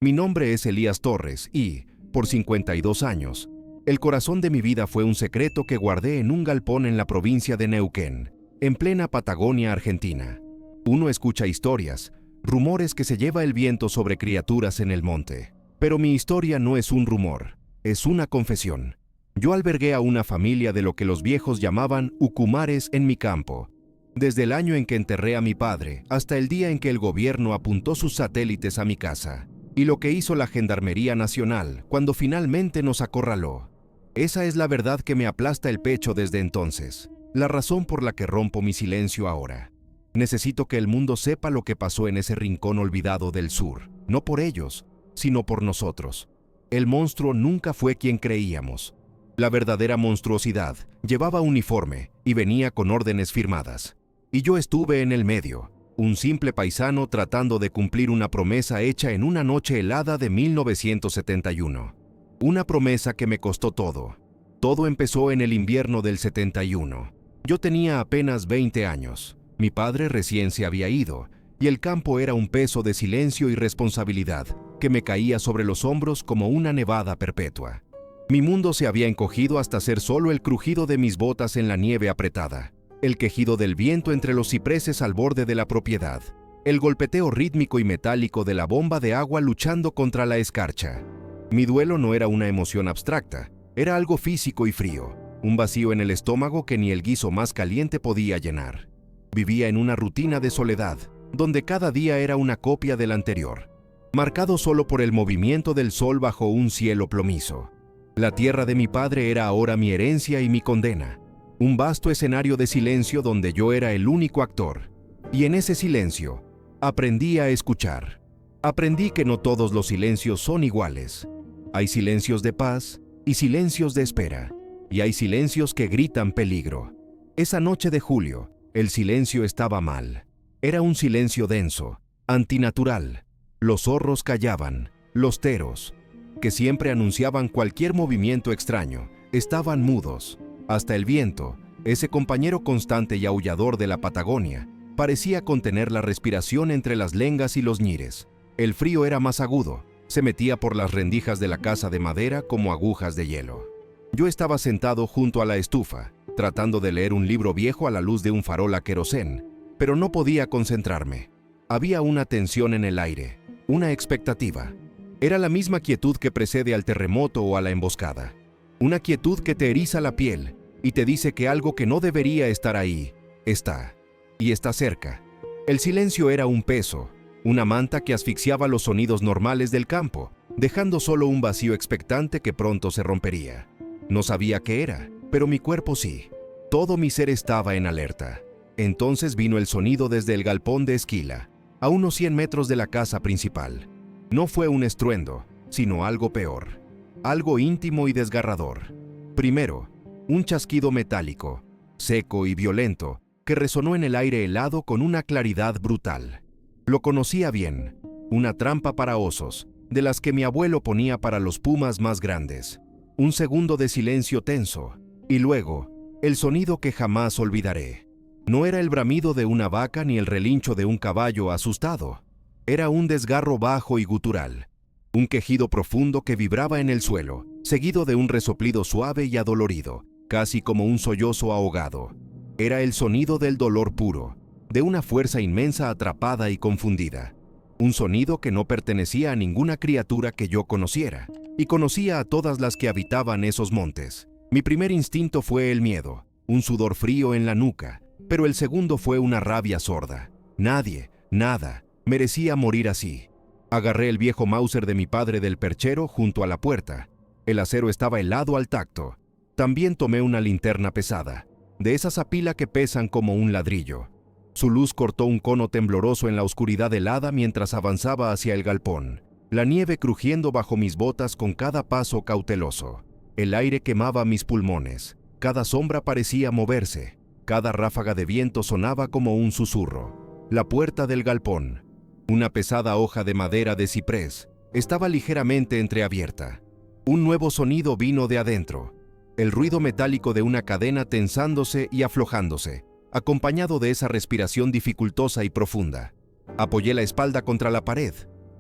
Mi nombre es Elías Torres y, por 52 años, el corazón de mi vida fue un secreto que guardé en un galpón en la provincia de Neuquén, en plena Patagonia, Argentina. Uno escucha historias, rumores que se lleva el viento sobre criaturas en el monte. Pero mi historia no es un rumor, es una confesión. Yo albergué a una familia de lo que los viejos llamaban ucumares en mi campo, desde el año en que enterré a mi padre hasta el día en que el gobierno apuntó sus satélites a mi casa, y lo que hizo la Gendarmería Nacional cuando finalmente nos acorraló. Esa es la verdad que me aplasta el pecho desde entonces, la razón por la que rompo mi silencio ahora. Necesito que el mundo sepa lo que pasó en ese rincón olvidado del sur, no por ellos, sino por nosotros. El monstruo nunca fue quien creíamos. La verdadera monstruosidad llevaba uniforme y venía con órdenes firmadas. Y yo estuve en el medio, un simple paisano tratando de cumplir una promesa hecha en una noche helada de 1971. Una promesa que me costó todo. Todo empezó en el invierno del 71. Yo tenía apenas 20 años. Mi padre recién se había ido, y el campo era un peso de silencio y responsabilidad que me caía sobre los hombros como una nevada perpetua. Mi mundo se había encogido hasta ser solo el crujido de mis botas en la nieve apretada, el quejido del viento entre los cipreses al borde de la propiedad, el golpeteo rítmico y metálico de la bomba de agua luchando contra la escarcha. Mi duelo no era una emoción abstracta, era algo físico y frío, un vacío en el estómago que ni el guiso más caliente podía llenar. Vivía en una rutina de soledad, donde cada día era una copia del anterior, marcado solo por el movimiento del sol bajo un cielo plomizo. La tierra de mi padre era ahora mi herencia y mi condena, un vasto escenario de silencio donde yo era el único actor. Y en ese silencio, aprendí a escuchar. Aprendí que no todos los silencios son iguales. Hay silencios de paz y silencios de espera, y hay silencios que gritan peligro. Esa noche de julio, el silencio estaba mal. Era un silencio denso, antinatural. Los zorros callaban, los teros, que siempre anunciaban cualquier movimiento extraño, estaban mudos. Hasta el viento, ese compañero constante y aullador de la Patagonia, parecía contener la respiración entre las lengas y los ñires. El frío era más agudo, se metía por las rendijas de la casa de madera como agujas de hielo. Yo estaba sentado junto a la estufa, tratando de leer un libro viejo a la luz de un farol a querosén, pero no podía concentrarme. Había una tensión en el aire, una expectativa. Era la misma quietud que precede al terremoto o a la emboscada. Una quietud que te eriza la piel y te dice que algo que no debería estar ahí, está. Y está cerca. El silencio era un peso, una manta que asfixiaba los sonidos normales del campo, dejando solo un vacío expectante que pronto se rompería. No sabía qué era, pero mi cuerpo sí. Todo mi ser estaba en alerta. Entonces vino el sonido desde el galpón de Esquila, a unos 100 metros de la casa principal. No fue un estruendo, sino algo peor, algo íntimo y desgarrador. Primero, un chasquido metálico, seco y violento, que resonó en el aire helado con una claridad brutal. Lo conocía bien, una trampa para osos, de las que mi abuelo ponía para los pumas más grandes. Un segundo de silencio tenso, y luego, el sonido que jamás olvidaré. No era el bramido de una vaca ni el relincho de un caballo asustado. Era un desgarro bajo y gutural, un quejido profundo que vibraba en el suelo, seguido de un resoplido suave y adolorido, casi como un sollozo ahogado. Era el sonido del dolor puro, de una fuerza inmensa atrapada y confundida. Un sonido que no pertenecía a ninguna criatura que yo conociera, y conocía a todas las que habitaban esos montes. Mi primer instinto fue el miedo, un sudor frío en la nuca, pero el segundo fue una rabia sorda. Nadie, nada, merecía morir así. Agarré el viejo Mauser de mi padre del perchero junto a la puerta. El acero estaba helado al tacto. También tomé una linterna pesada, de esas a pila que pesan como un ladrillo. Su luz cortó un cono tembloroso en la oscuridad helada mientras avanzaba hacia el galpón, la nieve crujiendo bajo mis botas con cada paso cauteloso. El aire quemaba mis pulmones, cada sombra parecía moverse, cada ráfaga de viento sonaba como un susurro. La puerta del galpón, una pesada hoja de madera de ciprés, estaba ligeramente entreabierta. Un nuevo sonido vino de adentro, el ruido metálico de una cadena tensándose y aflojándose, acompañado de esa respiración dificultosa y profunda. Apoyé la espalda contra la pared.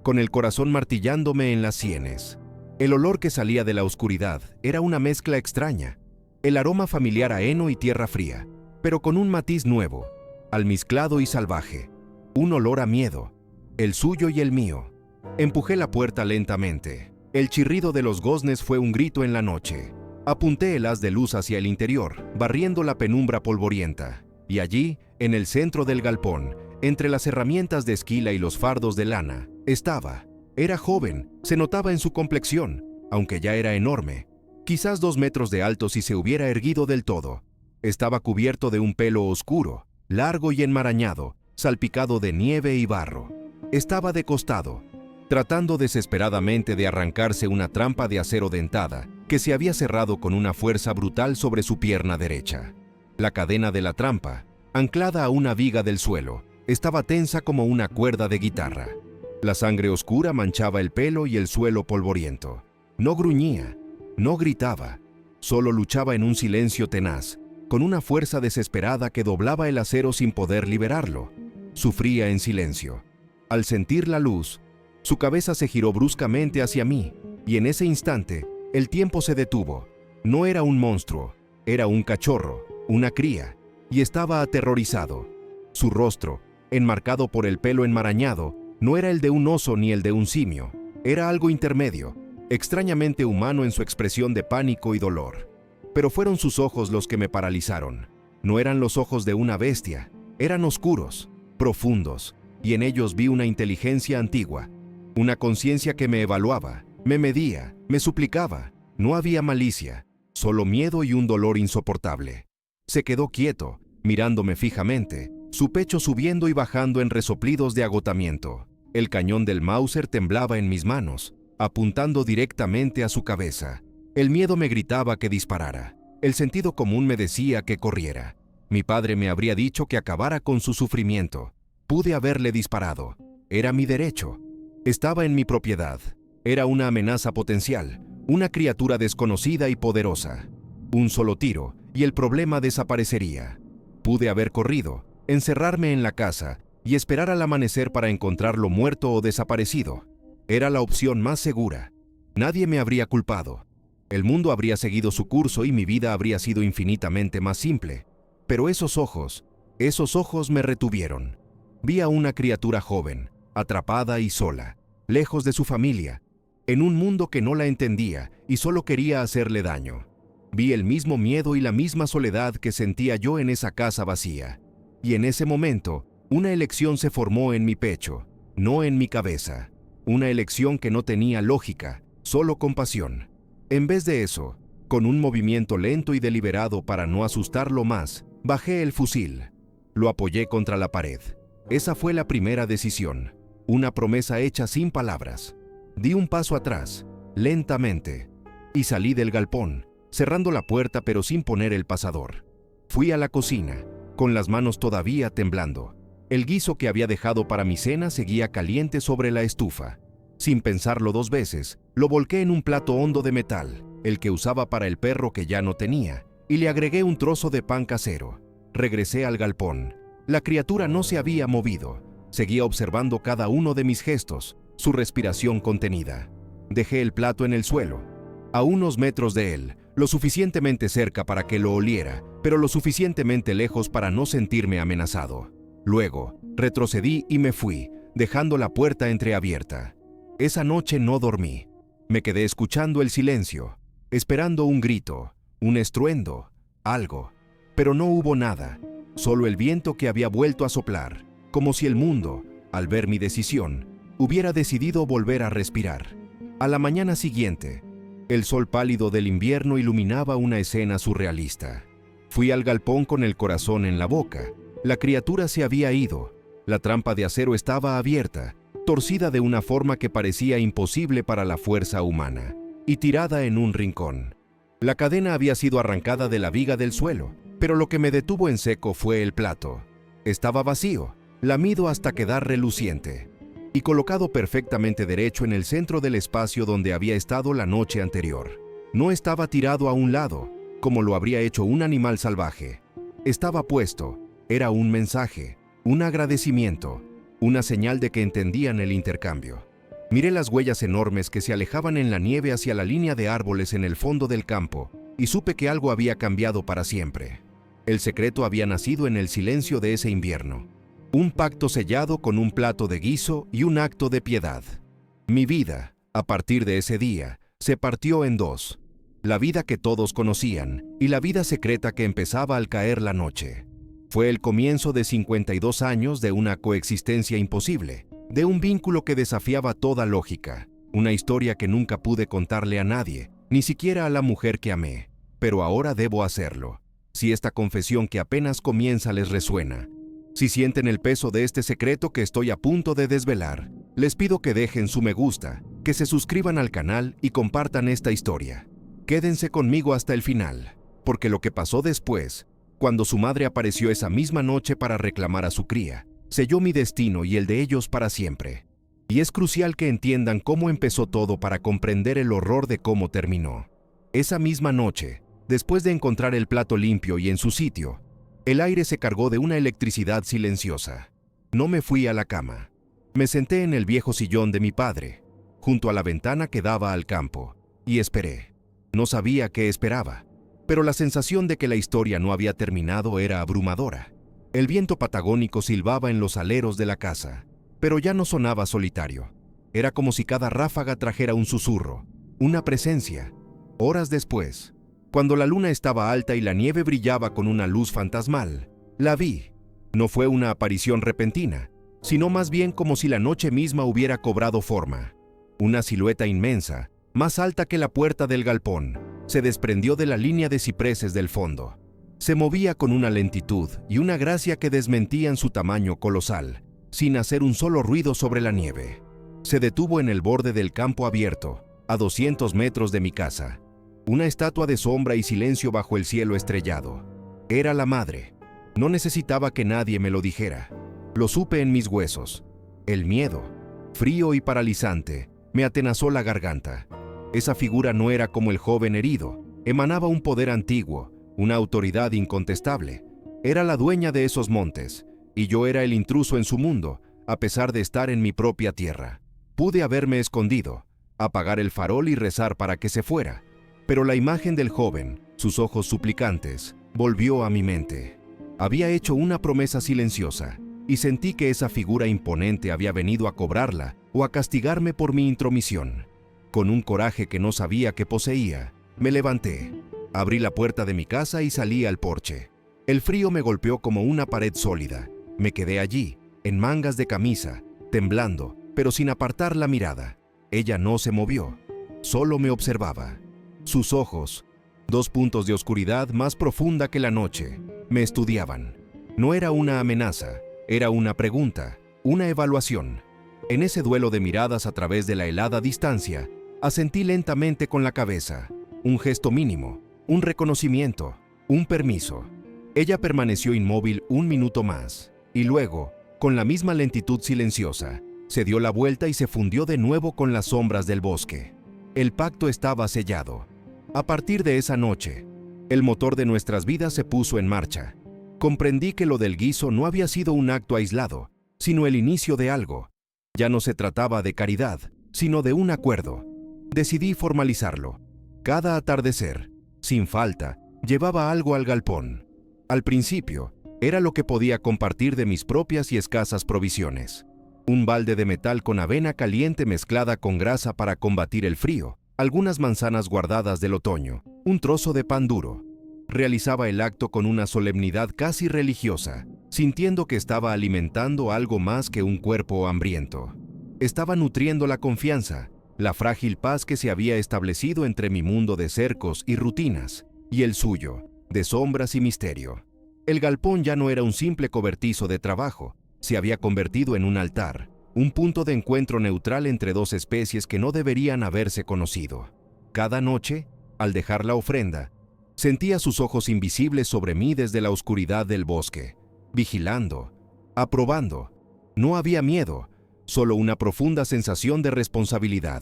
con el corazón martillándome en las sienes. El olor que salía de la oscuridad era una mezcla extraña, el aroma familiar a heno y tierra fría, pero con un matiz nuevo, almizclado y salvaje, un olor a miedo, el suyo y el mío. Empujé la puerta lentamente. El chirrido de los goznes fue un grito en la noche. Apunté el haz de luz hacia el interior, barriendo la penumbra polvorienta, y allí, en el centro del galpón, entre las herramientas de esquila y los fardos de lana, estaba. Era joven, se notaba en su complexión, aunque ya era enorme, quizás 2 metros de alto si se hubiera erguido del todo. Estaba cubierto de un pelo oscuro, largo y enmarañado, salpicado de nieve y barro. Estaba de costado, tratando desesperadamente de arrancarse una trampa de acero dentada que se había cerrado con una fuerza brutal sobre su pierna derecha. La cadena de la trampa, anclada a una viga del suelo, estaba tensa como una cuerda de guitarra. La sangre oscura manchaba el pelo y el suelo polvoriento. No gruñía, no gritaba, solo luchaba en un silencio tenaz, con una fuerza desesperada que doblaba el acero sin poder liberarlo. Sufría en silencio. Al sentir la luz, su cabeza se giró bruscamente hacia mí, y en ese instante, el tiempo se detuvo. No era un monstruo, era un cachorro, una cría, y estaba aterrorizado. Su rostro, enmarcado por el pelo enmarañado, no era el de un oso ni el de un simio, era algo intermedio, extrañamente humano en su expresión de pánico y dolor. Pero fueron sus ojos los que me paralizaron. No eran los ojos de una bestia, eran oscuros, profundos, y en ellos vi una inteligencia antigua, una conciencia que me evaluaba, me medía, me suplicaba. No había malicia, solo miedo y un dolor insoportable. Se quedó quieto, mirándome fijamente, su pecho subiendo y bajando en resoplidos de agotamiento. El cañón del Mauser temblaba en mis manos, apuntando directamente a su cabeza. El miedo me gritaba que disparara. El sentido común me decía que corriera. Mi padre me habría dicho que acabara con su sufrimiento. Pude haberle disparado. Era mi derecho. Estaba en mi propiedad. Era una amenaza potencial, una criatura desconocida y poderosa. Un solo tiro, y el problema desaparecería. Pude haber corrido, encerrarme en la casa y esperar al amanecer para encontrarlo muerto o desaparecido. Era la opción más segura. Nadie me habría culpado. El mundo habría seguido su curso y mi vida habría sido infinitamente más simple. Pero esos ojos me retuvieron. Vi a una criatura joven, atrapada y sola, lejos de su familia, en un mundo que no la entendía y solo quería hacerle daño. Vi el mismo miedo y la misma soledad que sentía yo en esa casa vacía. Y en ese momento, una elección se formó en mi pecho, no en mi cabeza. Una elección que no tenía lógica, solo compasión. En vez de eso, con un movimiento lento y deliberado para no asustarlo más, bajé el fusil. Lo apoyé contra la pared. Esa fue la primera decisión, una promesa hecha sin palabras. Di un paso atrás, lentamente, y salí del galpón, cerrando la puerta pero sin poner el pasador. Fui a la cocina, con las manos todavía temblando. El guiso que había dejado para mi cena seguía caliente sobre la estufa. Sin pensarlo 2 veces, lo volqué en un plato hondo de metal, el que usaba para el perro que ya no tenía, y le agregué un trozo de pan casero. Regresé al galpón. La criatura no se había movido. Seguía observando cada uno de mis gestos, su respiración contenida. Dejé el plato en el suelo, a unos metros de él, lo suficientemente cerca para que lo oliera, pero lo suficientemente lejos para no sentirme amenazado. Luego, retrocedí y me fui, dejando la puerta entreabierta. Esa noche no dormí. Me quedé escuchando el silencio, esperando un grito, un estruendo, algo. Pero no hubo nada, solo el viento que había vuelto a soplar, como si el mundo, al ver mi decisión, hubiera decidido volver a respirar. A la mañana siguiente, el sol pálido del invierno iluminaba una escena surrealista. Fui al galpón con el corazón en la boca. La criatura se había ido. La trampa de acero estaba abierta, torcida de una forma que parecía imposible para la fuerza humana, y tirada en un rincón. La cadena había sido arrancada de la viga del suelo, pero lo que me detuvo en seco fue el plato. Estaba vacío, lamido hasta quedar reluciente, y colocado perfectamente derecho en el centro del espacio donde había estado la noche anterior. No estaba tirado a un lado, como lo habría hecho un animal salvaje. Estaba puesto, era un mensaje, un agradecimiento, una señal de que entendían el intercambio. Miré las huellas enormes que se alejaban en la nieve hacia la línea de árboles en el fondo del campo y supe que algo había cambiado para siempre. El secreto había nacido en el silencio de ese invierno. Un pacto sellado con un plato de guiso y un acto de piedad. Mi vida, a partir de ese día, se partió en dos. La vida que todos conocían y la vida secreta que empezaba al caer la noche. Fue el comienzo de 52 años de una coexistencia imposible, de un vínculo que desafiaba toda lógica, una historia que nunca pude contarle a nadie, ni siquiera a la mujer que amé, pero ahora debo hacerlo. Si esta confesión que apenas comienza les resuena, si sienten el peso de este secreto que estoy a punto de desvelar, les pido que dejen su me gusta, que se suscriban al canal y compartan esta historia. Quédense conmigo hasta el final, porque lo que pasó después, cuando su madre apareció esa misma noche para reclamar a su cría, selló mi destino y el de ellos para siempre. Y es crucial que entiendan cómo empezó todo para comprender el horror de cómo terminó. Esa misma noche, después de encontrar el plato limpio y en su sitio, el aire se cargó de una electricidad silenciosa. No me fui a la cama. Me senté en el viejo sillón de mi padre, junto a la ventana que daba al campo, y esperé. No sabía qué esperaba, pero la sensación de que la historia no había terminado era abrumadora. El viento patagónico silbaba en los aleros de la casa, pero ya no sonaba solitario. Era como si cada ráfaga trajera un susurro, una presencia. Horas después, cuando la luna estaba alta y la nieve brillaba con una luz fantasmal, la vi. No fue una aparición repentina, sino más bien como si la noche misma hubiera cobrado forma. Una silueta inmensa, más alta que la puerta del galpón, se desprendió de la línea de cipreses del fondo. Se movía con una lentitud y una gracia que desmentían su tamaño colosal, sin hacer un solo ruido sobre la nieve. Se detuvo en el borde del campo abierto, a 200 metros de mi casa. Una estatua de sombra y silencio bajo el cielo estrellado. Era la madre. No necesitaba que nadie me lo dijera. Lo supe en mis huesos. El miedo, frío y paralizante, me atenazó la garganta. Esa figura no era como el joven herido. Emanaba un poder antiguo, una autoridad incontestable. Era la dueña de esos montes, y yo era el intruso en su mundo, a pesar de estar en mi propia tierra. Pude haberme escondido, apagar el farol y rezar para que se fuera. Pero la imagen del joven, sus ojos suplicantes, volvió a mi mente. Había hecho una promesa silenciosa, y sentí que esa figura imponente había venido a cobrarla o a castigarme por mi intromisión. Con un coraje que no sabía que poseía, me levanté, abrí la puerta de mi casa y salí al porche. El frío me golpeó como una pared sólida. Me quedé allí, en mangas de camisa, temblando, pero sin apartar la mirada. Ella no se movió, solo me observaba. Sus ojos, 2 puntos de oscuridad más profunda que la noche, me estudiaban. No era una amenaza, era una pregunta, una evaluación. En ese duelo de miradas a través de la helada distancia, asentí lentamente con la cabeza. Un gesto mínimo, un reconocimiento, un permiso. Ella permaneció inmóvil 1 minuto más, y luego, con la misma lentitud silenciosa, se dio la vuelta y se fundió de nuevo con las sombras del bosque. El pacto estaba sellado. A partir de esa noche, el motor de nuestras vidas se puso en marcha. Comprendí que lo del guiso no había sido un acto aislado, sino el inicio de algo. Ya no se trataba de caridad, sino de un acuerdo. Decidí formalizarlo. Cada atardecer, sin falta, llevaba algo al galpón. Al principio, era lo que podía compartir de mis propias y escasas provisiones. Un balde de metal con avena caliente mezclada con grasa para combatir el frío, algunas manzanas guardadas del otoño, un trozo de pan duro. Realizaba el acto con una solemnidad casi religiosa, sintiendo que estaba alimentando algo más que un cuerpo hambriento. Estaba nutriendo la confianza, la frágil paz que se había establecido entre mi mundo de cercos y rutinas, y el suyo, de sombras y misterio. El galpón ya no era un simple cobertizo de trabajo, se había convertido en un altar, un punto de encuentro neutral entre dos especies que no deberían haberse conocido. Cada noche, al dejar la ofrenda, sentía sus ojos invisibles sobre mí desde la oscuridad del bosque, vigilando, aprobando. No había miedo, solo una profunda sensación de responsabilidad.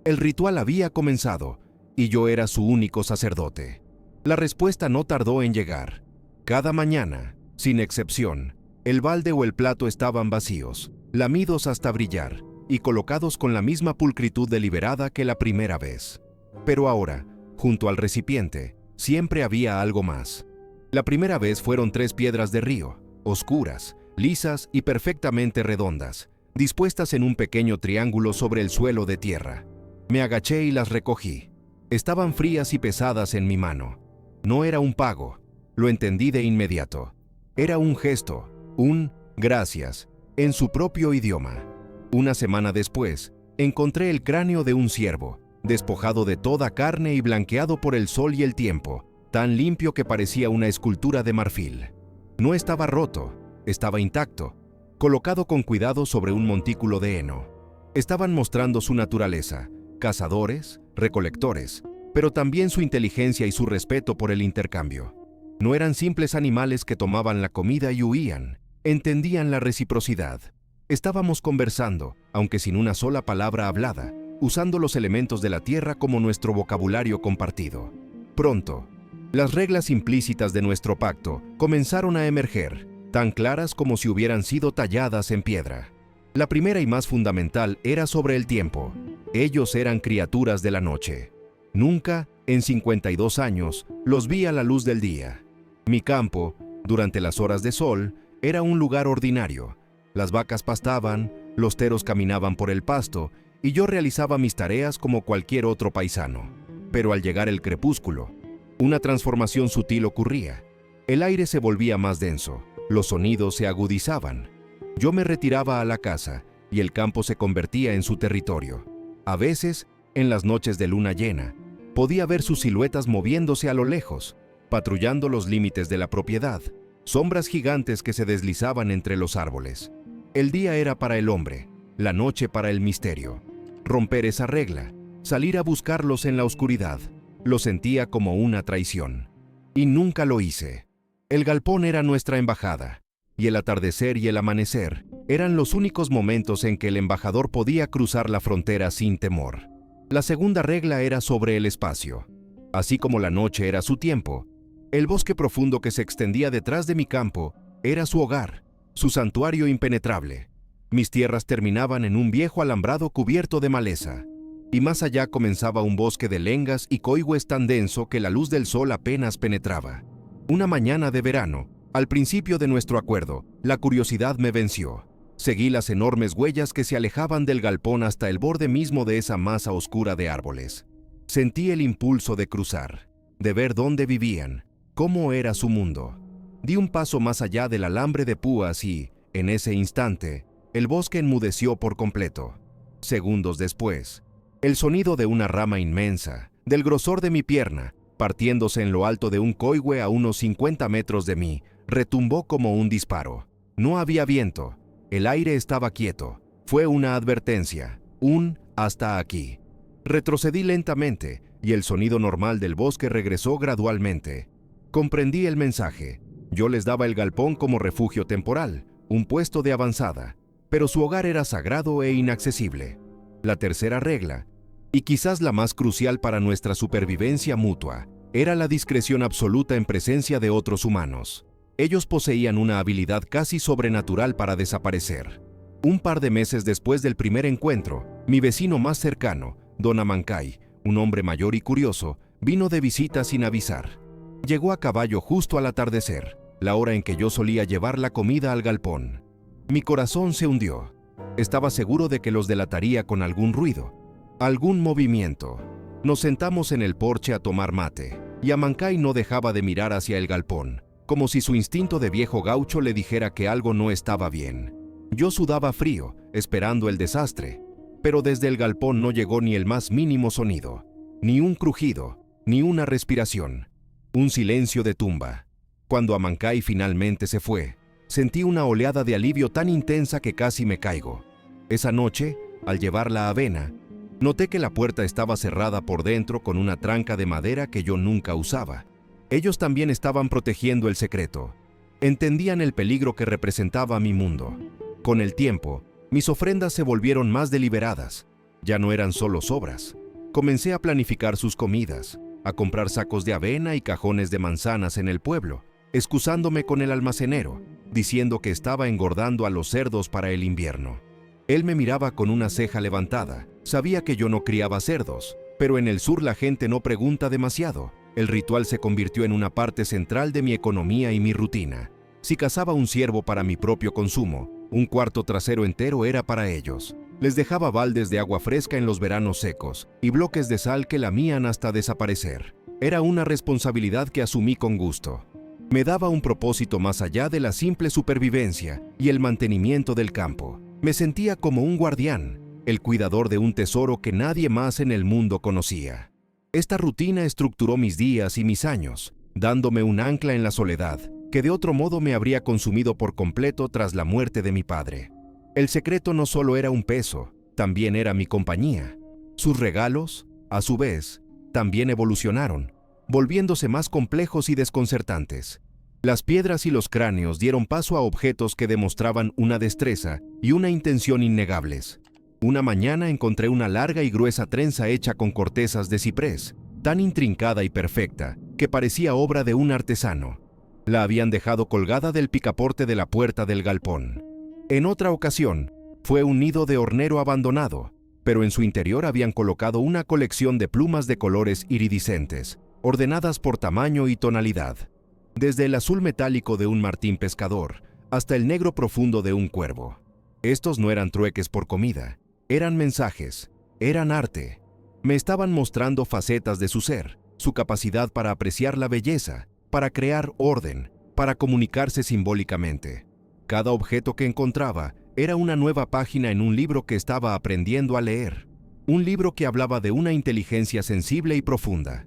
El ritual había comenzado, y yo era su único sacerdote. La respuesta no tardó en llegar. Cada mañana, sin excepción, el balde o el plato estaban vacíos, lamidos hasta brillar, y colocados con la misma pulcritud deliberada que la primera vez. Pero ahora, junto al recipiente, siempre había algo más. La primera vez fueron 3 piedras de río, oscuras, lisas y perfectamente redondas, dispuestas en un pequeño triángulo sobre el suelo de tierra. Me agaché y las recogí. Estaban frías y pesadas en mi mano. No era un pago, lo entendí de inmediato. Era un gesto, un gracias, en su propio idioma. Una semana después, encontré el cráneo de un ciervo, despojado de toda carne y blanqueado por el sol y el tiempo, tan limpio que parecía una escultura de marfil. No estaba roto, estaba intacto, colocado con cuidado sobre un montículo de heno. Estaban mostrando su naturaleza, cazadores, recolectores, pero también su inteligencia y su respeto por el intercambio. No eran simples animales que tomaban la comida y huían, entendían la reciprocidad. Estábamos conversando, aunque sin una sola palabra hablada, usando los elementos de la tierra como nuestro vocabulario compartido. Pronto, las reglas implícitas de nuestro pacto comenzaron a emerger, tan claras como si hubieran sido talladas en piedra. La primera y más fundamental era sobre el tiempo. Ellos eran criaturas de la noche. Nunca, en 52 años, los vi a la luz del día. Mi campo, durante las horas de sol, era un lugar ordinario. Las vacas pastaban, los teros caminaban por el pasto, y yo realizaba mis tareas como cualquier otro paisano. Pero al llegar el crepúsculo, una transformación sutil ocurría. El aire se volvía más denso, los sonidos se agudizaban. Yo me retiraba a la casa, y el campo se convertía en su territorio. A veces, en las noches de luna llena, podía ver sus siluetas moviéndose a lo lejos, patrullando los límites de la propiedad, sombras gigantes que se deslizaban entre los árboles. El día era para el hombre, la noche para el misterio. Romper esa regla, salir a buscarlos en la oscuridad, lo sentía como una traición. Y nunca lo hice. El galpón era nuestra embajada, y el atardecer y el amanecer eran los únicos momentos en que el embajador podía cruzar la frontera sin temor. La segunda regla era sobre el espacio. Así como la noche era su tiempo, el bosque profundo que se extendía detrás de mi campo era su hogar, su santuario impenetrable. Mis tierras terminaban en un viejo alambrado cubierto de maleza, y más allá comenzaba un bosque de lengas y coigües tan denso que la luz del sol apenas penetraba. Una mañana de verano, al principio de nuestro acuerdo, la curiosidad me venció. Seguí las enormes huellas que se alejaban del galpón hasta el borde mismo de esa masa oscura de árboles. Sentí el impulso de cruzar, de ver dónde vivían, cómo era su mundo. Di un paso más allá del alambre de púas y, en ese instante, el bosque enmudeció por completo. Segundos después, el sonido de una rama inmensa, del grosor de mi pierna, partiéndose en lo alto de un coigüe a unos 50 metros de mí, retumbó como un disparo. No había viento, el aire estaba quieto. Fue una advertencia, un hasta aquí. Retrocedí lentamente y el sonido normal del bosque regresó gradualmente. Comprendí el mensaje. Yo les daba el galpón como refugio temporal, un puesto de avanzada, pero su hogar era sagrado e inaccesible. La tercera regla, y quizás la más crucial para nuestra supervivencia mutua, era la discreción absoluta en presencia de otros humanos. Ellos poseían una habilidad casi sobrenatural para desaparecer. Un par de meses después del primer encuentro, mi vecino más cercano, Don Amancay, un hombre mayor y curioso, vino de visita sin avisar. Llegó a caballo justo al atardecer, la hora en que yo solía llevar la comida al galpón. Mi corazón se hundió. Estaba seguro de que los delataría con algún ruido, algún movimiento. Nos sentamos en el porche a tomar mate, y Amancay no dejaba de mirar hacia el galpón, como si su instinto de viejo gaucho le dijera que algo no estaba bien. Yo sudaba frío, esperando el desastre, pero desde el galpón no llegó ni el más mínimo sonido, ni un crujido, ni una respiración. Un silencio de tumba. Cuando Amancay finalmente se fue, sentí una oleada de alivio tan intensa que casi me caigo. Esa noche, al llevar la avena, noté que la puerta estaba cerrada por dentro con una tranca de madera que yo nunca usaba. Ellos también estaban protegiendo el secreto. Entendían el peligro que representaba mi mundo. Con el tiempo, mis ofrendas se volvieron más deliberadas. Ya no eran solo sobras. Comencé a planificar sus comidas, a comprar sacos de avena y cajones de manzanas en el pueblo, excusándome con el almacenero, diciendo que estaba engordando a los cerdos para el invierno. Él me miraba con una ceja levantada. Sabía que yo no criaba cerdos, pero en el sur la gente no pregunta demasiado. El ritual se convirtió en una parte central de mi economía y mi rutina. Si cazaba un ciervo para mi propio consumo, un cuarto trasero entero era para ellos. Les dejaba baldes de agua fresca en los veranos secos y bloques de sal que lamían hasta desaparecer. Era una responsabilidad que asumí con gusto. Me daba un propósito más allá de la simple supervivencia y el mantenimiento del campo. Me sentía como un guardián, el cuidador de un tesoro que nadie más en el mundo conocía. Esta rutina estructuró mis días y mis años, dándome un ancla en la soledad, que de otro modo me habría consumido por completo tras la muerte de mi padre. El secreto no solo era un peso, también era mi compañía. Sus regalos, a su vez, también evolucionaron, volviéndose más complejos y desconcertantes. Las piedras y los cráneos dieron paso a objetos que demostraban una destreza y una intención innegables. Una mañana encontré una larga y gruesa trenza hecha con cortezas de ciprés, tan intrincada y perfecta que parecía obra de un artesano. La habían dejado colgada del picaporte de la puerta del galpón. En otra ocasión, fue un nido de hornero abandonado, pero en su interior habían colocado una colección de plumas de colores iridiscentes, ordenadas por tamaño y tonalidad, desde el azul metálico de un martín pescador hasta el negro profundo de un cuervo. Estos no eran trueques por comida, eran mensajes, eran arte. Me estaban mostrando facetas de su ser, su capacidad para apreciar la belleza, para crear orden, para comunicarse simbólicamente. Cada objeto que encontraba era una nueva página en un libro que estaba aprendiendo a leer. Un libro que hablaba de una inteligencia sensible y profunda,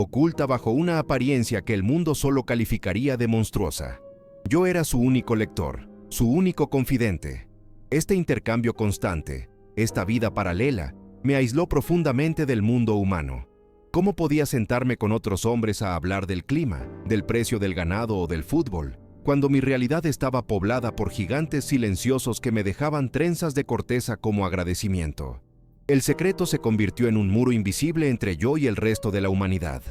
oculta bajo una apariencia que el mundo solo calificaría de monstruosa. Yo era su único lector, su único confidente. Este intercambio constante, esta vida paralela, me aisló profundamente del mundo humano. ¿Cómo podía sentarme con otros hombres a hablar del clima, del precio del ganado o del fútbol, cuando mi realidad estaba poblada por gigantes silenciosos que me dejaban trenzas de corteza como agradecimiento? El secreto se convirtió en un muro invisible entre yo y el resto de la humanidad.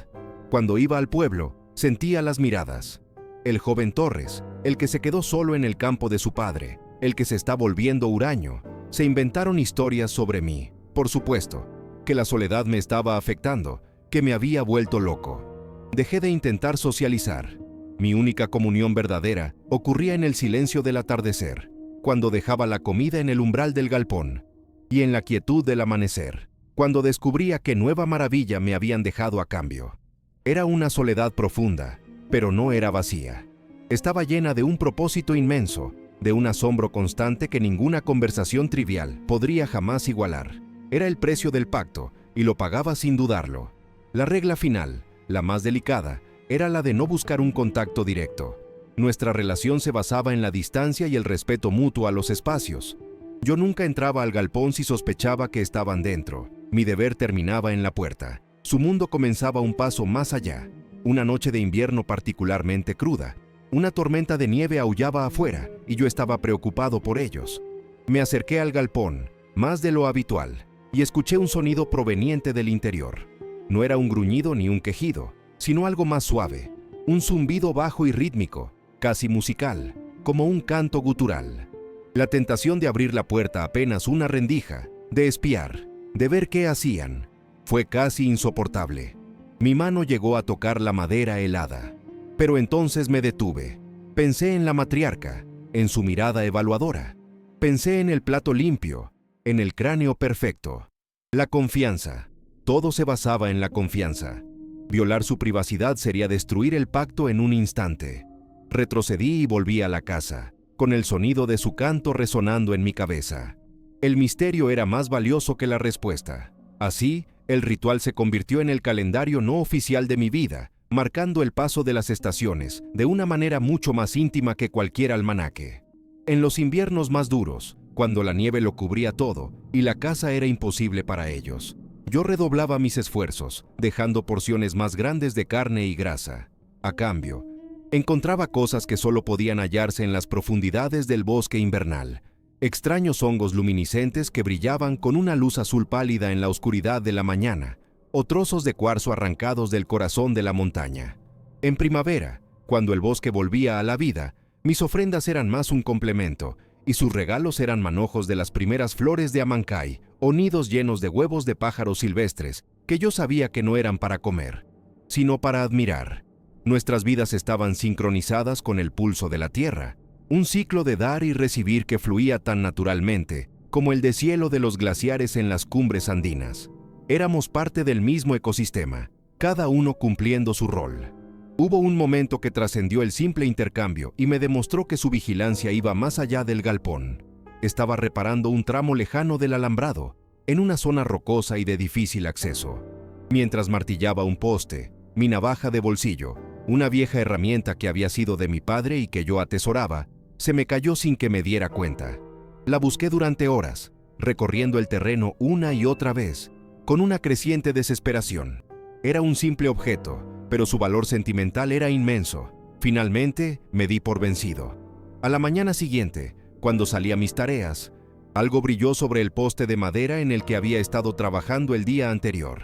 Cuando iba al pueblo, sentía las miradas. El joven Torres, el que se quedó solo en el campo de su padre, el que se está volviendo huraño, se inventaron historias sobre mí. Por supuesto, que la soledad me estaba afectando, que me había vuelto loco. Dejé de intentar socializar. Mi única comunión verdadera ocurría en el silencio del atardecer, cuando dejaba la comida en el umbral del galpón, y en la quietud del amanecer, cuando descubría qué nueva maravilla me habían dejado a cambio. Era una soledad profunda, pero no era vacía. Estaba llena de un propósito inmenso, de un asombro constante que ninguna conversación trivial podría jamás igualar. Era el precio del pacto, y lo pagaba sin dudarlo. La regla final, la más delicada, era la de no buscar un contacto directo. Nuestra relación se basaba en la distancia y el respeto mutuo a los espacios. Yo nunca entraba al galpón si sospechaba que estaban dentro. Mi deber terminaba en la puerta. Su mundo comenzaba un paso más allá. Una noche de invierno particularmente cruda. Una tormenta de nieve aullaba afuera y yo estaba preocupado por ellos. Me acerqué al galpón, más de lo habitual, y escuché un sonido proveniente del interior. No era un gruñido ni un quejido, sino algo más suave, un zumbido bajo y rítmico, casi musical, como un canto gutural. La tentación de abrir la puerta apenas una rendija, de espiar, de ver qué hacían, fue casi insoportable. Mi mano llegó a tocar la madera helada, pero entonces me detuve. Pensé en la matriarca, en su mirada evaluadora. Pensé en el plato limpio, en el cráneo perfecto. La confianza. Todo se basaba en la confianza. Violar su privacidad sería destruir el pacto en un instante. Retrocedí y volví a la casa, con el sonido de su canto resonando en mi cabeza. El misterio era más valioso que la respuesta. Así, el ritual se convirtió en el calendario no oficial de mi vida, marcando el paso de las estaciones de una manera mucho más íntima que cualquier almanaque. En los inviernos más duros, cuando la nieve lo cubría todo y la caza era imposible para ellos, yo redoblaba mis esfuerzos, dejando porciones más grandes de carne y grasa. A cambio, encontraba cosas que solo podían hallarse en las profundidades del bosque invernal. Extraños hongos luminiscentes que brillaban con una luz azul pálida en la oscuridad de la mañana, o trozos de cuarzo arrancados del corazón de la montaña. En primavera, cuando el bosque volvía a la vida, mis ofrendas eran más un complemento, y sus regalos eran manojos de las primeras flores de Amancay o nidos llenos de huevos de pájaros silvestres que yo sabía que no eran para comer, sino para admirar. Nuestras vidas estaban sincronizadas con el pulso de la tierra, un ciclo de dar y recibir que fluía tan naturalmente como el deshielo de los glaciares en las cumbres andinas. Éramos parte del mismo ecosistema, cada uno cumpliendo su rol. Hubo un momento que trascendió el simple intercambio y me demostró que su vigilancia iba más allá del galpón. Estaba reparando un tramo lejano del alambrado, en una zona rocosa y de difícil acceso. Mientras martillaba un poste, mi navaja de bolsillo, una vieja herramienta que había sido de mi padre y que yo atesoraba, se me cayó sin que me diera cuenta. La busqué durante horas, recorriendo el terreno una y otra vez, con una creciente desesperación. Era un simple objeto, pero su valor sentimental era inmenso. Finalmente, me di por vencido. A la mañana siguiente, cuando salí a mis tareas, algo brilló sobre el poste de madera en el que había estado trabajando el día anterior.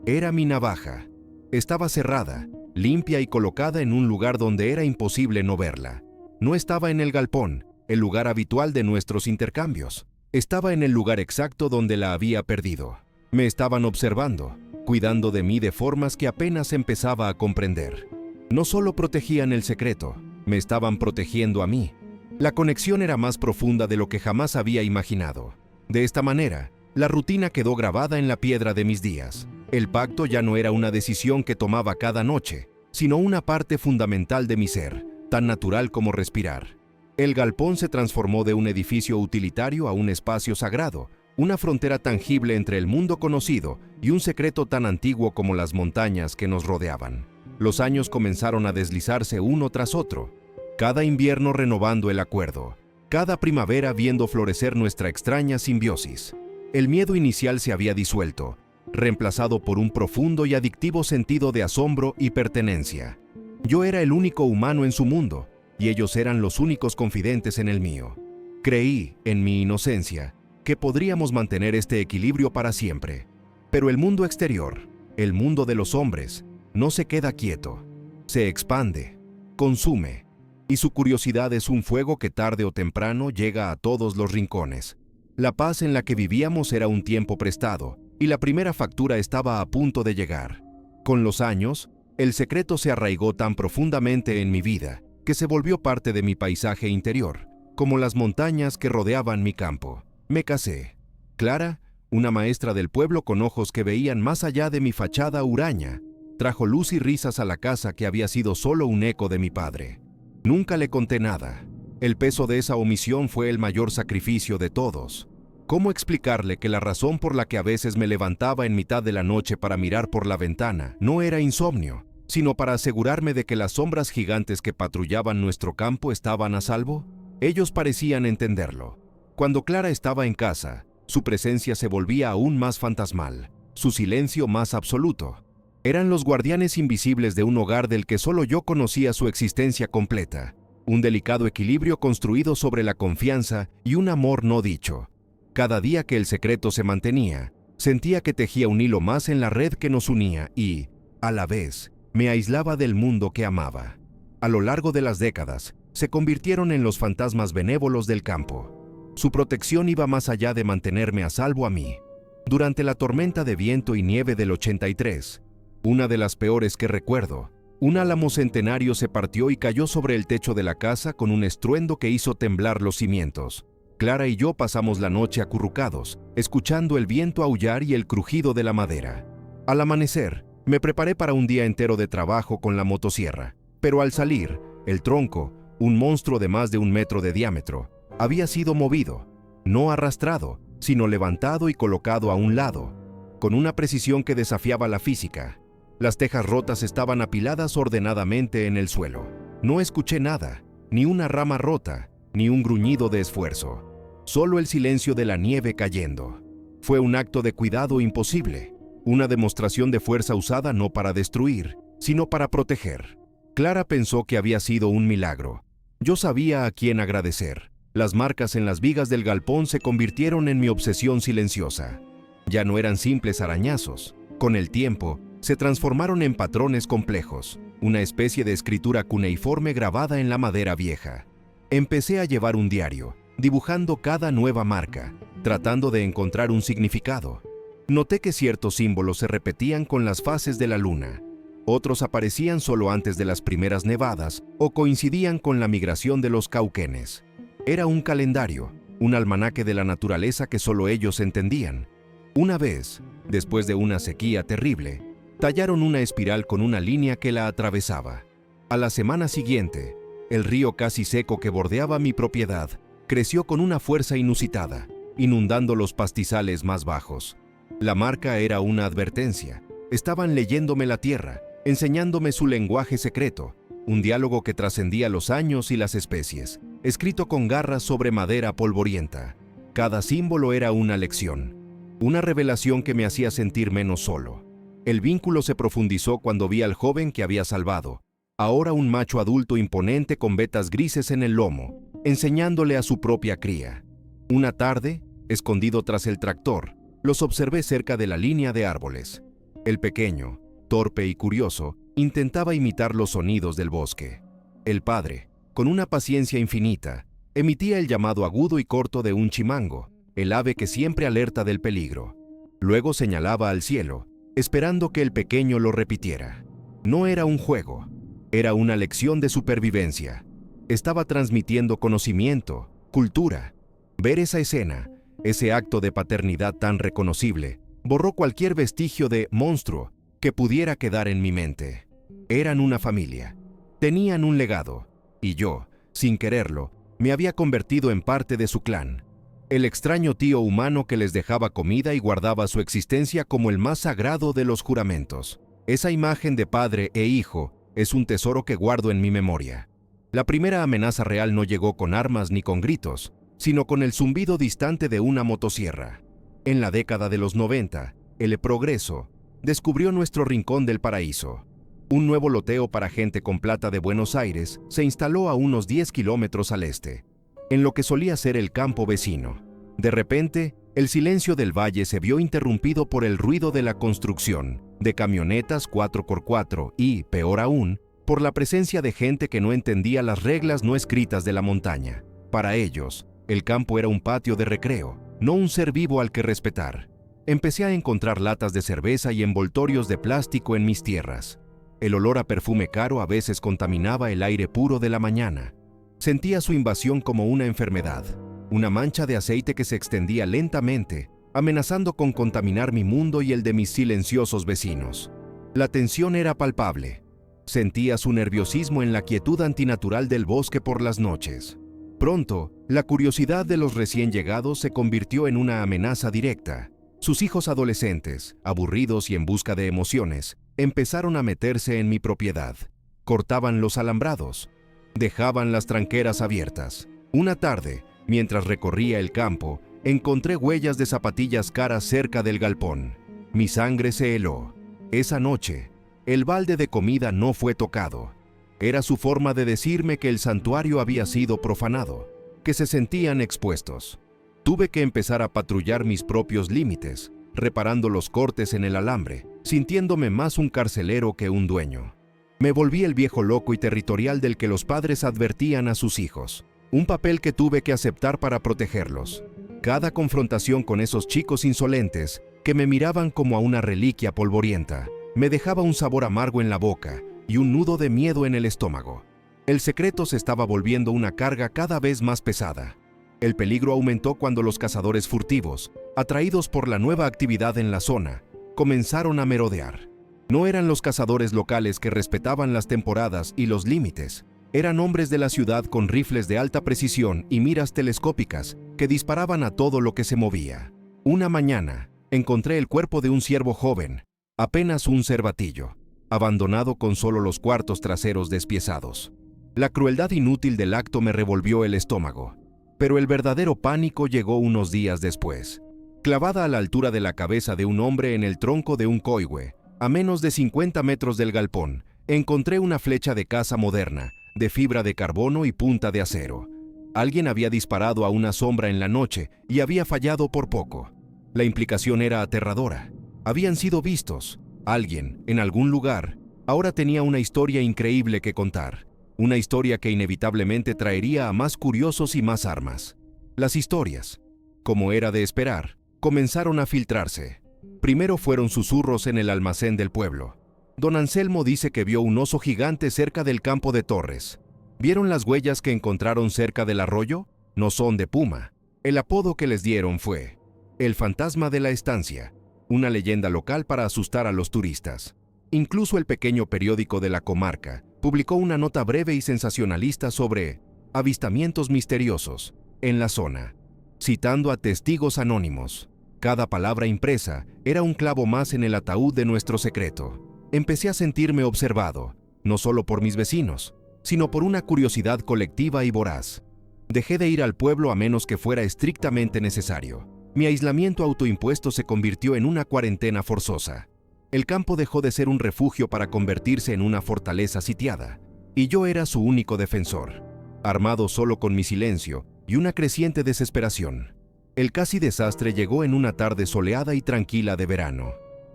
Era mi navaja. Estaba cerrada, limpia y colocada en un lugar donde era imposible no verla. No estaba en el galpón, el lugar habitual de nuestros intercambios. Estaba en el lugar exacto donde la había perdido. Me estaban observando, cuidando de mí de formas que apenas empezaba a comprender. No solo protegían el secreto, me estaban protegiendo a mí. La conexión era más profunda de lo que jamás había imaginado. De esta manera, la rutina quedó grabada en la piedra de mis días. El pacto ya no era una decisión que tomaba cada noche, sino una parte fundamental de mi ser, tan natural como respirar. El galpón se transformó de un edificio utilitario a un espacio sagrado, una frontera tangible entre el mundo conocido y un secreto tan antiguo como las montañas que nos rodeaban. Los años comenzaron a deslizarse uno tras otro, cada invierno renovando el acuerdo, cada primavera viendo florecer nuestra extraña simbiosis. El miedo inicial se había disuelto, reemplazado por un profundo y adictivo sentido de asombro y pertenencia. Yo era el único humano en su mundo, y ellos eran los únicos confidentes en el mío. Creí, en mi inocencia, que podríamos mantener este equilibrio para siempre. Pero el mundo exterior, el mundo de los hombres, no se queda quieto. Se expande, consume, y su curiosidad es un fuego que tarde o temprano llega a todos los rincones. La paz en la que vivíamos era un tiempo prestado, y la primera factura estaba a punto de llegar. Con los años, el secreto se arraigó tan profundamente en mi vida que se volvió parte de mi paisaje interior, como las montañas que rodeaban mi campo. Me casé. Clara, una maestra del pueblo con ojos que veían más allá de mi fachada huraña, trajo luz y risas a la casa que había sido solo un eco de mi padre. Nunca le conté nada. El peso de esa omisión fue el mayor sacrificio de todos. ¿Cómo explicarle que la razón por la que a veces me levantaba en mitad de la noche para mirar por la ventana no era insomnio, sino para asegurarme de que las sombras gigantes que patrullaban nuestro campo estaban a salvo? Ellos parecían entenderlo. Cuando Clara estaba en casa, su presencia se volvía aún más fantasmal, su silencio más absoluto. Eran los guardianes invisibles de un hogar del que solo yo conocía su existencia completa, un delicado equilibrio construido sobre la confianza y un amor no dicho. Cada día que el secreto se mantenía, sentía que tejía un hilo más en la red que nos unía y, a la vez, me aislaba del mundo que amaba. A lo largo de las décadas, se convirtieron en los fantasmas benévolos del campo. Su protección iba más allá de mantenerme a salvo a mí. Durante la tormenta de viento y nieve del 83, una de las peores que recuerdo, un álamo centenario se partió y cayó sobre el techo de la casa con un estruendo que hizo temblar los cimientos. Clara y yo pasamos la noche acurrucados, escuchando el viento aullar y el crujido de la madera. Al amanecer, me preparé para un día entero de trabajo con la motosierra, pero al salir, el tronco, un monstruo de más de 1 metro de diámetro, había sido movido, no arrastrado, sino levantado y colocado a un lado, con una precisión que desafiaba la física. Las tejas rotas estaban apiladas ordenadamente en el suelo. No escuché nada, ni una rama rota, ni un gruñido de esfuerzo. Solo el silencio de la nieve cayendo. Fue un acto de cuidado imposible, una demostración de fuerza usada no para destruir, sino para proteger. Clara pensó que había sido un milagro. Yo sabía a quién agradecer. Las marcas en las vigas del galpón se convirtieron en mi obsesión silenciosa. Ya no eran simples arañazos. Con el tiempo, se transformaron en patrones complejos, una especie de escritura cuneiforme grabada en la madera vieja. Empecé a llevar un diario, dibujando cada nueva marca, tratando de encontrar un significado. Noté que ciertos símbolos se repetían con las fases de la luna, otros aparecían solo antes de las primeras nevadas o coincidían con la migración de los cauquenes. Era un calendario, un almanaque de la naturaleza que solo ellos entendían. Una vez, después de una sequía terrible, tallaron una espiral con una línea que la atravesaba. A la semana siguiente, el río casi seco que bordeaba mi propiedad creció con una fuerza inusitada, inundando los pastizales más bajos. La marca era una advertencia. Estaban leyéndome la tierra, enseñándome su lenguaje secreto, un diálogo que trascendía los años y las especies, escrito con garras sobre madera polvorienta. Cada símbolo era una lección, una revelación que me hacía sentir menos solo. El vínculo se profundizó cuando vi al joven que había salvado, ahora un macho adulto imponente con vetas grises en el lomo, enseñándole a su propia cría. Una tarde, escondido tras el tractor, los observé cerca de la línea de árboles. El pequeño, torpe y curioso, intentaba imitar los sonidos del bosque. El padre, con una paciencia infinita, emitía el llamado agudo y corto de un chimango, el ave que siempre alerta del peligro. Luego señalaba al cielo, esperando que el pequeño lo repitiera. No era un juego, era una lección de supervivencia. Estaba transmitiendo conocimiento, cultura. Ver esa escena, ese acto de paternidad tan reconocible, borró cualquier vestigio de monstruo que pudiera quedar en mi mente. Eran una familia, tenían un legado, y yo, sin quererlo, me había convertido en parte de su clan. El extraño tío humano que les dejaba comida y guardaba su existencia como el más sagrado de los juramentos. Esa imagen de padre e hijo es un tesoro que guardo en mi memoria. La primera amenaza real no llegó con armas ni con gritos, sino con el zumbido distante de una motosierra. En la década de los 90, el progreso descubrió nuestro rincón del paraíso. Un nuevo loteo para gente con plata de Buenos Aires se instaló a unos 10 kilómetros al este, en lo que solía ser el campo vecino. De repente, el silencio del valle se vio interrumpido por el ruido de la construcción, de camionetas 4x4 y, peor aún, por la presencia de gente que no entendía las reglas no escritas de la montaña. Para ellos, el campo era un patio de recreo, no un ser vivo al que respetar. Empecé a encontrar latas de cerveza y envoltorios de plástico en mis tierras. El olor a perfume caro a veces contaminaba el aire puro de la mañana. Sentía su invasión como una enfermedad, una mancha de aceite que se extendía lentamente, amenazando con contaminar mi mundo y el de mis silenciosos vecinos. La tensión era palpable. Sentía su nerviosismo en la quietud antinatural del bosque por las noches. Pronto, la curiosidad de los recién llegados se convirtió en una amenaza directa. Sus hijos adolescentes, aburridos y en busca de emociones, empezaron a meterse en mi propiedad. Cortaban los alambrados, dejaban las tranqueras abiertas. Una tarde, mientras recorría el campo, encontré huellas de zapatillas caras cerca del galpón. Mi sangre se heló. Esa noche, el balde de comida no fue tocado. Era su forma de decirme que el santuario había sido profanado, que se sentían expuestos. Tuve que empezar a patrullar mis propios límites, reparando los cortes en el alambre, sintiéndome más un carcelero que un dueño. Me volví el viejo loco y territorial del que los padres advertían a sus hijos, un papel que tuve que aceptar para protegerlos. Cada confrontación con esos chicos insolentes, que me miraban como a una reliquia polvorienta, me dejaba un sabor amargo en la boca y un nudo de miedo en el estómago. El secreto se estaba volviendo una carga cada vez más pesada. El peligro aumentó cuando los cazadores furtivos, atraídos por la nueva actividad en la zona, comenzaron a merodear. No eran los cazadores locales que respetaban las temporadas y los límites. Eran hombres de la ciudad con rifles de alta precisión y miras telescópicas que disparaban a todo lo que se movía. Una mañana, encontré el cuerpo de un ciervo joven, apenas un cervatillo, abandonado con solo los cuartos traseros despiezados. La crueldad inútil del acto me revolvió el estómago. Pero el verdadero pánico llegó unos días después. Clavada a la altura de la cabeza de un hombre en el tronco de un coihue, a menos de 50 metros del galpón, encontré una flecha de caza moderna, de fibra de carbono y punta de acero. Alguien había disparado a una sombra en la noche y había fallado por poco. La implicación era aterradora. Habían sido vistos. Alguien, en algún lugar, ahora tenía una historia increíble que contar. Una historia que inevitablemente traería a más curiosos y más armas. Las historias, como era de esperar, comenzaron a filtrarse. Primero fueron susurros en el almacén del pueblo. Don Anselmo dice que vio un oso gigante cerca del campo de Torres. ¿Vieron las huellas que encontraron cerca del arroyo? No son de puma. El apodo que les dieron fue el fantasma de la estancia, una leyenda local para asustar a los turistas. Incluso el pequeño periódico de la comarca publicó una nota breve y sensacionalista sobre avistamientos misteriosos en la zona, citando a testigos anónimos. Cada palabra impresa era un clavo más en el ataúd de nuestro secreto. Empecé a sentirme observado, no solo por mis vecinos, sino por una curiosidad colectiva y voraz. Dejé de ir al pueblo a menos que fuera estrictamente necesario. Mi aislamiento autoimpuesto se convirtió en una cuarentena forzosa. El campo dejó de ser un refugio para convertirse en una fortaleza sitiada, y yo era su único defensor, armado solo con mi silencio y una creciente desesperación. El casi desastre llegó en una tarde soleada y tranquila de verano.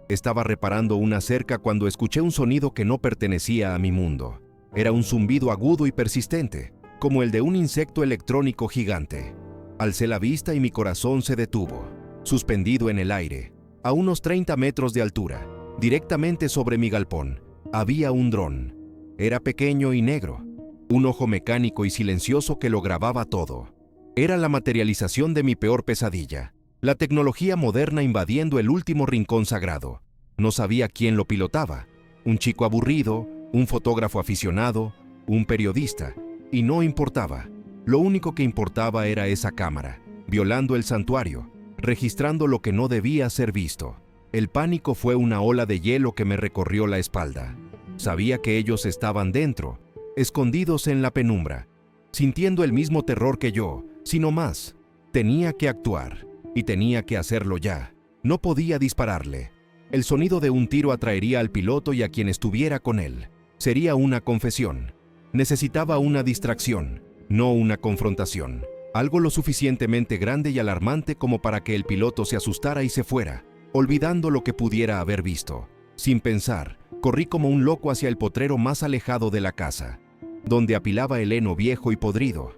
Estaba reparando una cerca cuando escuché un sonido que no pertenecía a mi mundo. Era un zumbido agudo y persistente, como el de un insecto electrónico gigante. Alcé la vista y mi corazón se detuvo, suspendido en el aire, a unos 30 metros de altura, directamente sobre mi galpón. Había un dron. Era pequeño y negro, un ojo mecánico y silencioso que lo grababa todo. Era la materialización de mi peor pesadilla. La tecnología moderna invadiendo el último rincón sagrado. No sabía quién lo pilotaba. Un chico aburrido, un fotógrafo aficionado, un periodista. Y no importaba. Lo único que importaba era esa cámara, violando el santuario, registrando lo que no debía ser visto. El pánico fue una ola de hielo que me recorrió la espalda. Sabía que ellos estaban dentro, escondidos en la penumbra, sintiendo el mismo terror que yo, sino más. Tenía que actuar. Y tenía que hacerlo ya. No podía dispararle. El sonido de un tiro atraería al piloto y a quien estuviera con él. Sería una confesión. Necesitaba una distracción, no una confrontación. Algo lo suficientemente grande y alarmante como para que el piloto se asustara y se fuera, olvidando lo que pudiera haber visto. Sin pensar, corrí como un loco hacia el potrero más alejado de la casa, donde apilaba el heno viejo y podrido.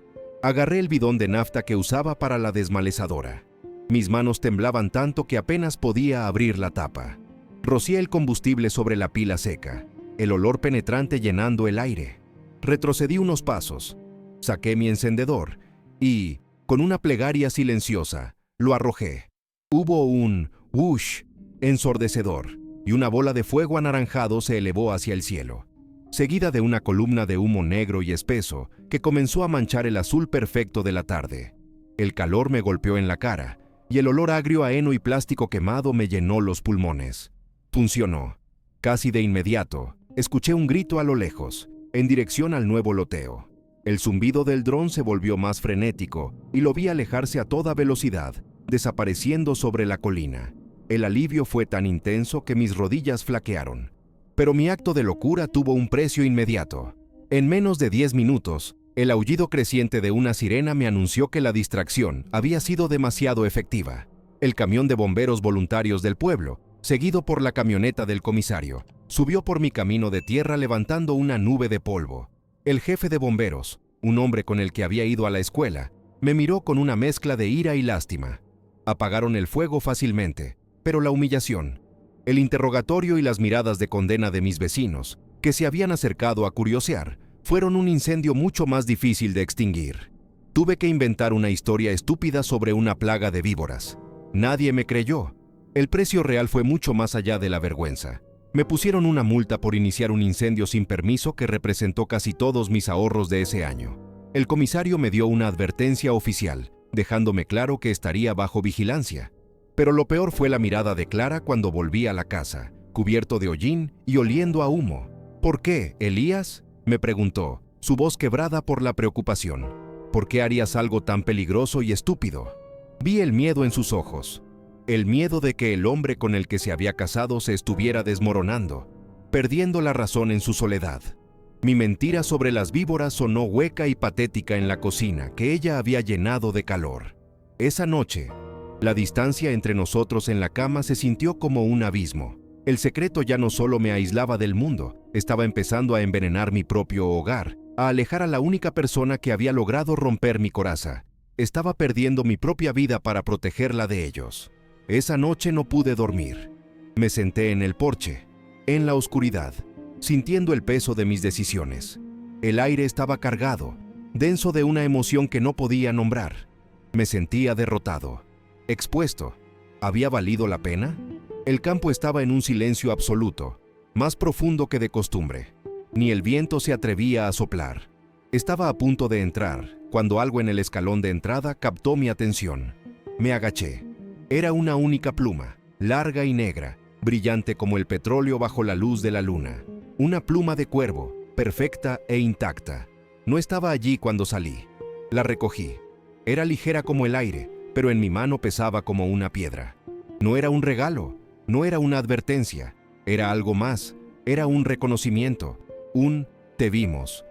Agarré el bidón de nafta que usaba para la desmalezadora. Mis manos temblaban tanto que apenas podía abrir la tapa. Rocié el combustible sobre la pila seca, el olor penetrante llenando el aire. Retrocedí unos pasos, saqué mi encendedor y, con una plegaria silenciosa, lo arrojé. Hubo un whoosh ensordecedor y una bola de fuego anaranjado se elevó hacia el cielo, seguida de una columna de humo negro y espeso que comenzó a manchar el azul perfecto de la tarde. El calor me golpeó en la cara y el olor agrio a heno y plástico quemado me llenó los pulmones. Funcionó. Casi de inmediato, escuché un grito a lo lejos, en dirección al nuevo loteo. El zumbido del dron se volvió más frenético y lo vi alejarse a toda velocidad, desapareciendo sobre la colina. El alivio fue tan intenso que mis rodillas flaquearon. Pero mi acto de locura tuvo un precio inmediato. En menos de 10 minutos, el aullido creciente de una sirena me anunció que la distracción había sido demasiado efectiva. El camión de bomberos voluntarios del pueblo, seguido por la camioneta del comisario, subió por mi camino de tierra levantando una nube de polvo. El jefe de bomberos, un hombre con el que había ido a la escuela, me miró con una mezcla de ira y lástima. Apagaron el fuego fácilmente, pero la humillación, el interrogatorio y las miradas de condena de mis vecinos, que se habían acercado a curiosear, fueron un incendio mucho más difícil de extinguir. Tuve que inventar una historia estúpida sobre una plaga de víboras. Nadie me creyó. El precio real fue mucho más allá de la vergüenza. Me pusieron una multa por iniciar un incendio sin permiso que representó casi todos mis ahorros de ese año. El comisario me dio una advertencia oficial, dejándome claro que estaría bajo vigilancia. Pero lo peor fue la mirada de Clara cuando volví a la casa, cubierto de hollín y oliendo a humo. ¿Por qué, Elías?, me preguntó, su voz quebrada por la preocupación. ¿Por qué harías algo tan peligroso y estúpido? Vi el miedo en sus ojos. El miedo de que el hombre con el que se había casado se estuviera desmoronando, perdiendo la razón en su soledad. Mi mentira sobre las víboras sonó hueca y patética en la cocina que ella había llenado de calor. Esa noche, la distancia entre nosotros en la cama se sintió como un abismo. El secreto ya no solo me aislaba del mundo, estaba empezando a envenenar mi propio hogar, a alejar a la única persona que había logrado romper mi coraza. Estaba perdiendo mi propia vida para protegerla de ellos. Esa noche no pude dormir. Me senté en el porche, en la oscuridad, sintiendo el peso de mis decisiones. El aire estaba cargado, denso de una emoción que no podía nombrar. Me sentía derrotado, expuesto. ¿Había valido la pena? El campo estaba en un silencio absoluto, más profundo que de costumbre. Ni el viento se atrevía a soplar. Estaba a punto de entrar, cuando algo en el escalón de entrada captó mi atención. Me agaché. Era una única pluma, larga y negra, brillante como el petróleo bajo la luz de la luna. Una pluma de cuervo, perfecta e intacta. No estaba allí cuando salí. La recogí. Era ligera como el aire, pero en mi mano pesaba como una piedra. No era un regalo, no era una advertencia, era algo más, era un reconocimiento, te vimos,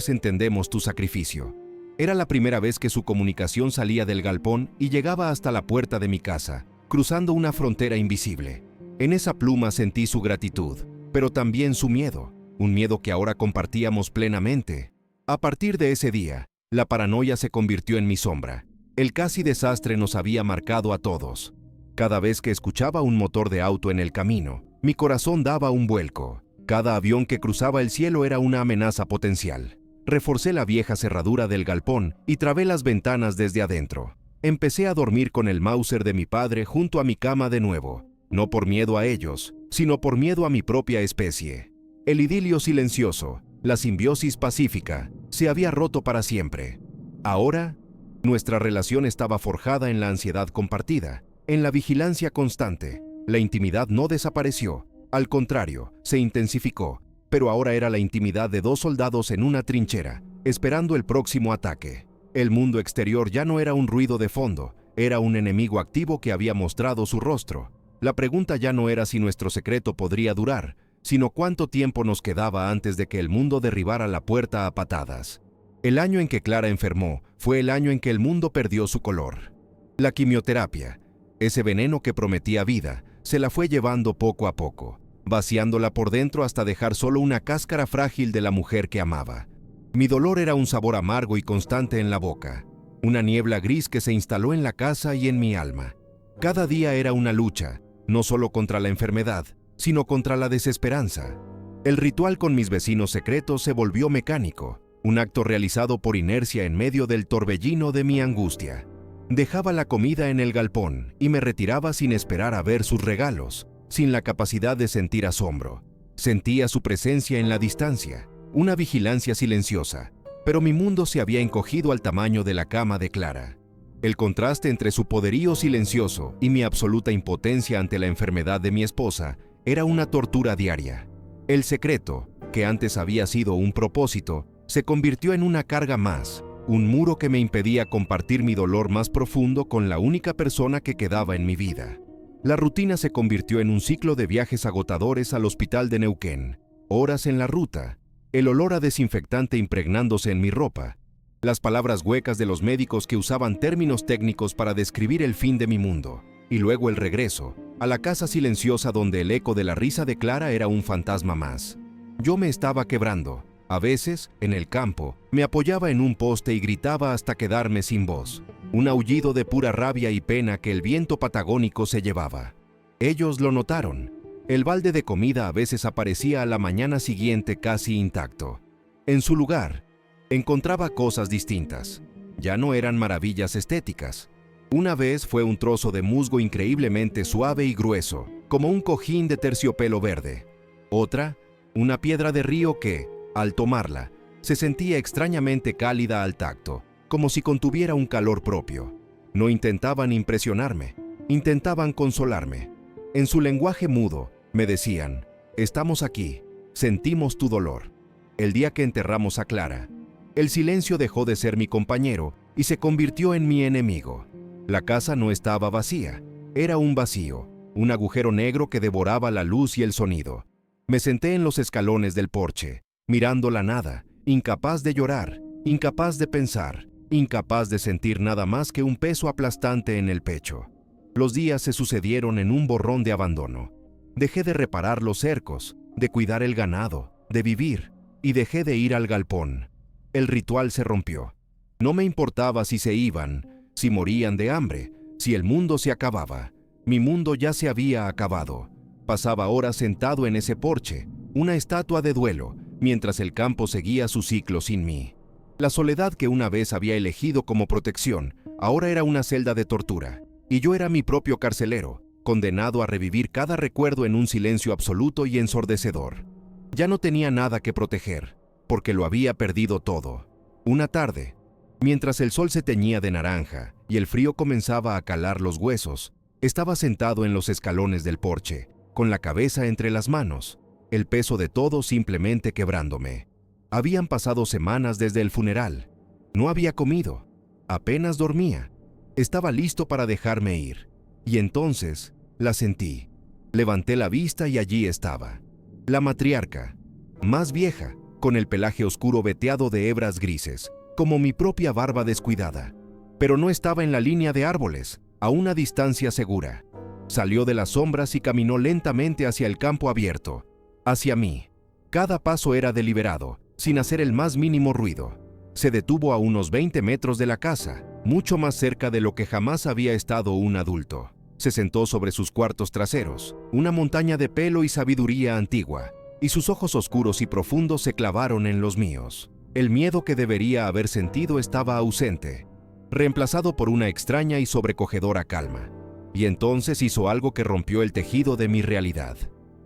entendemos tu sacrificio. Era la primera vez que su comunicación salía del galpón y llegaba hasta la puerta de mi casa, cruzando una frontera invisible. En esa pluma sentí su gratitud, pero también su miedo, un miedo que ahora compartíamos plenamente. A partir de ese día, la paranoia se convirtió en mi sombra. El casi desastre nos había marcado a todos. Cada vez que escuchaba un motor de auto en el camino, mi corazón daba un vuelco. Cada avión que cruzaba el cielo era una amenaza potencial. Reforcé la vieja cerradura del galpón y trabé las ventanas desde adentro. Empecé a dormir con el Mauser de mi padre junto a mi cama de nuevo, no por miedo a ellos, sino por miedo a mi propia especie. El idilio silencioso, la simbiosis pacífica, se había roto para siempre. Ahora, nuestra relación estaba forjada en la ansiedad compartida, en la vigilancia constante. La intimidad no desapareció, al contrario, se intensificó, pero ahora era la intimidad de dos soldados en una trinchera, esperando el próximo ataque. El mundo exterior ya no era un ruido de fondo, era un enemigo activo que había mostrado su rostro. La pregunta ya no era si nuestro secreto podría durar, sino cuánto tiempo nos quedaba antes de que el mundo derribara la puerta a patadas. El año en que Clara enfermó fue el año en que el mundo perdió su color. La quimioterapia, ese veneno que prometía vida, se la fue llevando poco a poco, vaciándola por dentro hasta dejar solo una cáscara frágil de la mujer que amaba. Mi dolor era un sabor amargo y constante en la boca, una niebla gris que se instaló en la casa y en mi alma. Cada día era una lucha, no solo contra la enfermedad, sino contra la desesperanza. El ritual con mis vecinos secretos se volvió mecánico, un acto realizado por inercia en medio del torbellino de mi angustia. Dejaba la comida en el galpón y me retiraba sin esperar a ver sus regalos, sin la capacidad de sentir asombro. Sentía su presencia en la distancia, una vigilancia silenciosa, pero mi mundo se había encogido al tamaño de la cama de Clara. El contraste entre su poderío silencioso y mi absoluta impotencia ante la enfermedad de mi esposa era una tortura diaria. El secreto, que antes había sido un propósito, se convirtió en una carga más, un muro que me impedía compartir mi dolor más profundo con la única persona que quedaba en mi vida. La rutina se convirtió en un ciclo de viajes agotadores al hospital de Neuquén, horas en la ruta, el olor a desinfectante impregnándose en mi ropa, las palabras huecas de los médicos que usaban términos técnicos para describir el fin de mi mundo, y luego el regreso, a la casa silenciosa donde el eco de la risa de Clara era un fantasma más. Yo me estaba quebrando. A veces, en el campo, me apoyaba en un poste y gritaba hasta quedarme sin voz, un aullido de pura rabia y pena que el viento patagónico se llevaba. Ellos lo notaron. El balde de comida a veces aparecía a la mañana siguiente casi intacto. En su lugar, encontraba cosas distintas. Ya no eran maravillas estéticas. Una vez fue un trozo de musgo increíblemente suave y grueso, como un cojín de terciopelo verde. Otra, una piedra de río que, al tomarla, se sentía extrañamente cálida al tacto, como si contuviera un calor propio. No intentaban impresionarme, intentaban consolarme. En su lenguaje mudo, me decían, estamos aquí, sentimos tu dolor. El día que enterramos a Clara, el silencio dejó de ser mi compañero y se convirtió en mi enemigo. La casa no estaba vacía, era un vacío, un agujero negro que devoraba la luz y el sonido. Me senté en los escalones del porche, mirando la nada, incapaz de llorar, incapaz de pensar, incapaz de sentir nada más que un peso aplastante en el pecho. Los días se sucedieron en un borrón de abandono. Dejé de reparar los cercos, de cuidar el ganado, de vivir, y dejé de ir al galpón. El ritual se rompió. No me importaba si se iban, si morían de hambre, si el mundo se acababa. Mi mundo ya se había acabado. Pasaba horas sentado en ese porche, una estatua de duelo, mientras el campo seguía su ciclo sin mí. La soledad que una vez había elegido como protección, ahora era una celda de tortura, y yo era mi propio carcelero, condenado a revivir cada recuerdo en un silencio absoluto y ensordecedor. Ya no tenía nada que proteger, porque lo había perdido todo. Una tarde, mientras el sol se teñía de naranja y el frío comenzaba a calar los huesos, estaba sentado en los escalones del porche, con la cabeza entre las manos, el peso de todo simplemente quebrándome. Habían pasado semanas desde el funeral. No había comido. Apenas dormía. Estaba listo para dejarme ir. Y entonces la sentí. Levanté la vista y allí estaba. La matriarca, más vieja, con el pelaje oscuro veteado de hebras grises, como mi propia barba descuidada. Pero no estaba en la línea de árboles, a una distancia segura. Salió de las sombras y caminó lentamente hacia el campo abierto, hacia mí. Cada paso era deliberado, sin hacer el más mínimo ruido. Se detuvo a unos 20 metros de la casa, mucho más cerca de lo que jamás había estado un adulto. Se sentó sobre sus cuartos traseros, una montaña de pelo y sabiduría antigua, y sus ojos oscuros y profundos se clavaron en los míos. El miedo que debería haber sentido estaba ausente, reemplazado por una extraña y sobrecogedora calma. Y entonces hizo algo que rompió el tejido de mi realidad.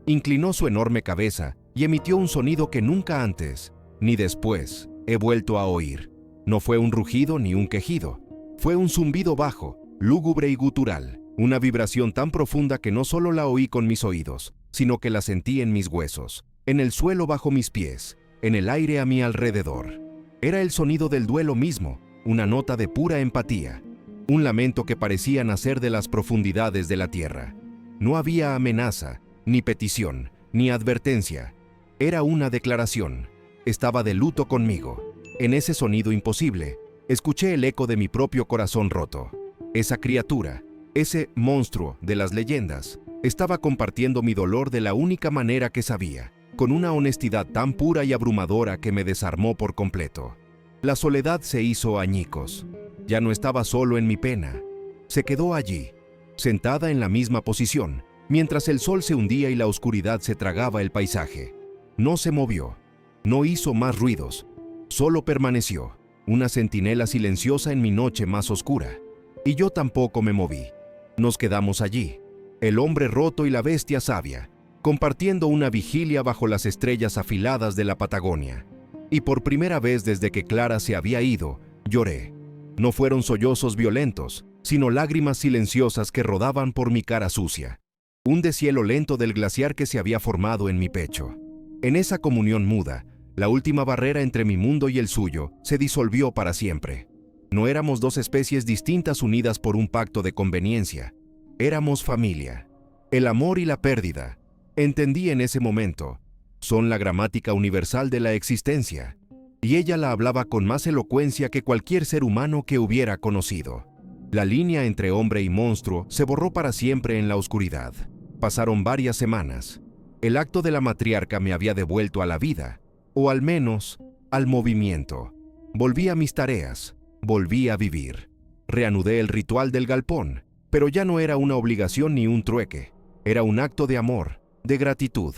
Inclinó su enorme cabeza y emitió un sonido que nunca antes, ni después, he vuelto a oír. No fue un rugido ni un quejido. Fue un zumbido bajo, lúgubre y gutural, una vibración tan profunda que no solo la oí con mis oídos, sino que la sentí en mis huesos, en el suelo bajo mis pies, en el aire a mi alrededor. Era el sonido del duelo mismo, una nota de pura empatía, un lamento que parecía nacer de las profundidades de la tierra. No había amenaza, ni petición, ni advertencia. Era una declaración. Estaba de luto conmigo. En ese sonido imposible, escuché el eco de mi propio corazón roto. Esa criatura, ese monstruo de las leyendas, estaba compartiendo mi dolor de la única manera que sabía, con una honestidad tan pura y abrumadora que me desarmó por completo. La soledad se hizo añicos. Ya no estaba solo en mi pena. Se quedó allí, sentada en la misma posición, mientras el sol se hundía y la oscuridad se tragaba el paisaje. No se movió, no hizo más ruidos, solo permaneció, una centinela silenciosa en mi noche más oscura. Y yo tampoco me moví. Nos quedamos allí, el hombre roto y la bestia sabia, compartiendo una vigilia bajo las estrellas afiladas de la Patagonia. Y por primera vez desde que Clara se había ido, lloré. No fueron sollozos violentos, sino lágrimas silenciosas que rodaban por mi cara sucia. Un deshielo lento del glaciar que se había formado en mi pecho. En esa comunión muda, la última barrera entre mi mundo y el suyo se disolvió para siempre. No éramos dos especies distintas unidas por un pacto de conveniencia. Éramos familia. El amor y la pérdida, entendí en ese momento, son la gramática universal de la existencia. Y ella la hablaba con más elocuencia que cualquier ser humano que hubiera conocido. La línea entre hombre y monstruo se borró para siempre en la oscuridad. Pasaron varias semanas. El acto de la matriarca me había devuelto a la vida, o al menos al movimiento. Volví a mis tareas, volví a vivir. Reanudé el ritual del galpón, pero ya no era una obligación ni un trueque. Era un acto de amor, de gratitud.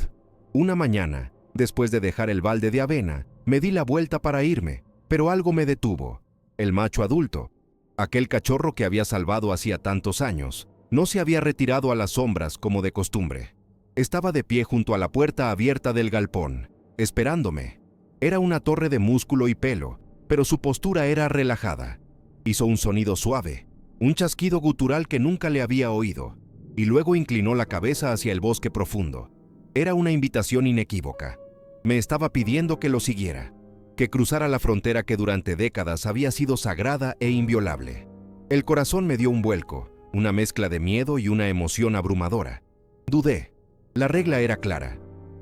Una mañana, después de dejar el balde de avena, me di la vuelta para irme, pero algo me detuvo. El macho adulto, aquel cachorro que había salvado hacía tantos años, no se había retirado a las sombras como de costumbre. Estaba de pie junto a la puerta abierta del galpón, esperándome. Era una torre de músculo y pelo, pero su postura era relajada. Hizo un sonido suave, un chasquido gutural que nunca le había oído, y luego inclinó la cabeza hacia el bosque profundo. Era una invitación inequívoca. Me estaba pidiendo que lo siguiera, que cruzara la frontera que durante décadas había sido sagrada e inviolable. El corazón me dio un vuelco, una mezcla de miedo y una emoción abrumadora. Dudé. La regla era clara.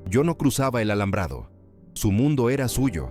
Yo no cruzaba el alambrado. Su mundo era suyo.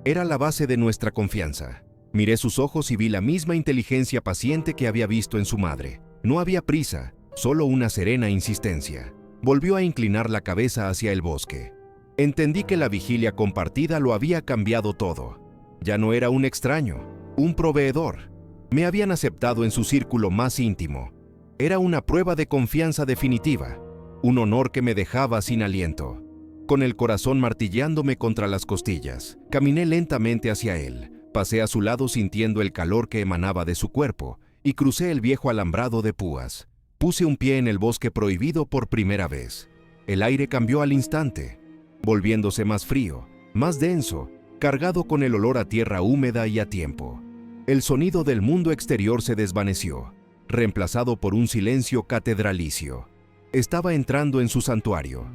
Era la base de nuestra confianza. Miré sus ojos y vi la misma inteligencia paciente que había visto en su madre. No había prisa, solo una serena insistencia. Volvió a inclinar la cabeza hacia el bosque. Entendí que la vigilia compartida lo había cambiado todo. Ya no era un extraño, un proveedor. Me habían aceptado en su círculo más íntimo. Era una prueba de confianza definitiva, un honor que me dejaba sin aliento. Con el corazón martilleándome contra las costillas, caminé lentamente hacia él, pasé a su lado sintiendo el calor que emanaba de su cuerpo y crucé el viejo alambrado de púas. Puse un pie en el bosque prohibido por primera vez. El aire cambió al instante, volviéndose más frío, más denso, cargado con el olor a tierra húmeda y a tiempo. El sonido del mundo exterior se desvaneció, reemplazado por un silencio catedralicio. Estaba entrando en su santuario.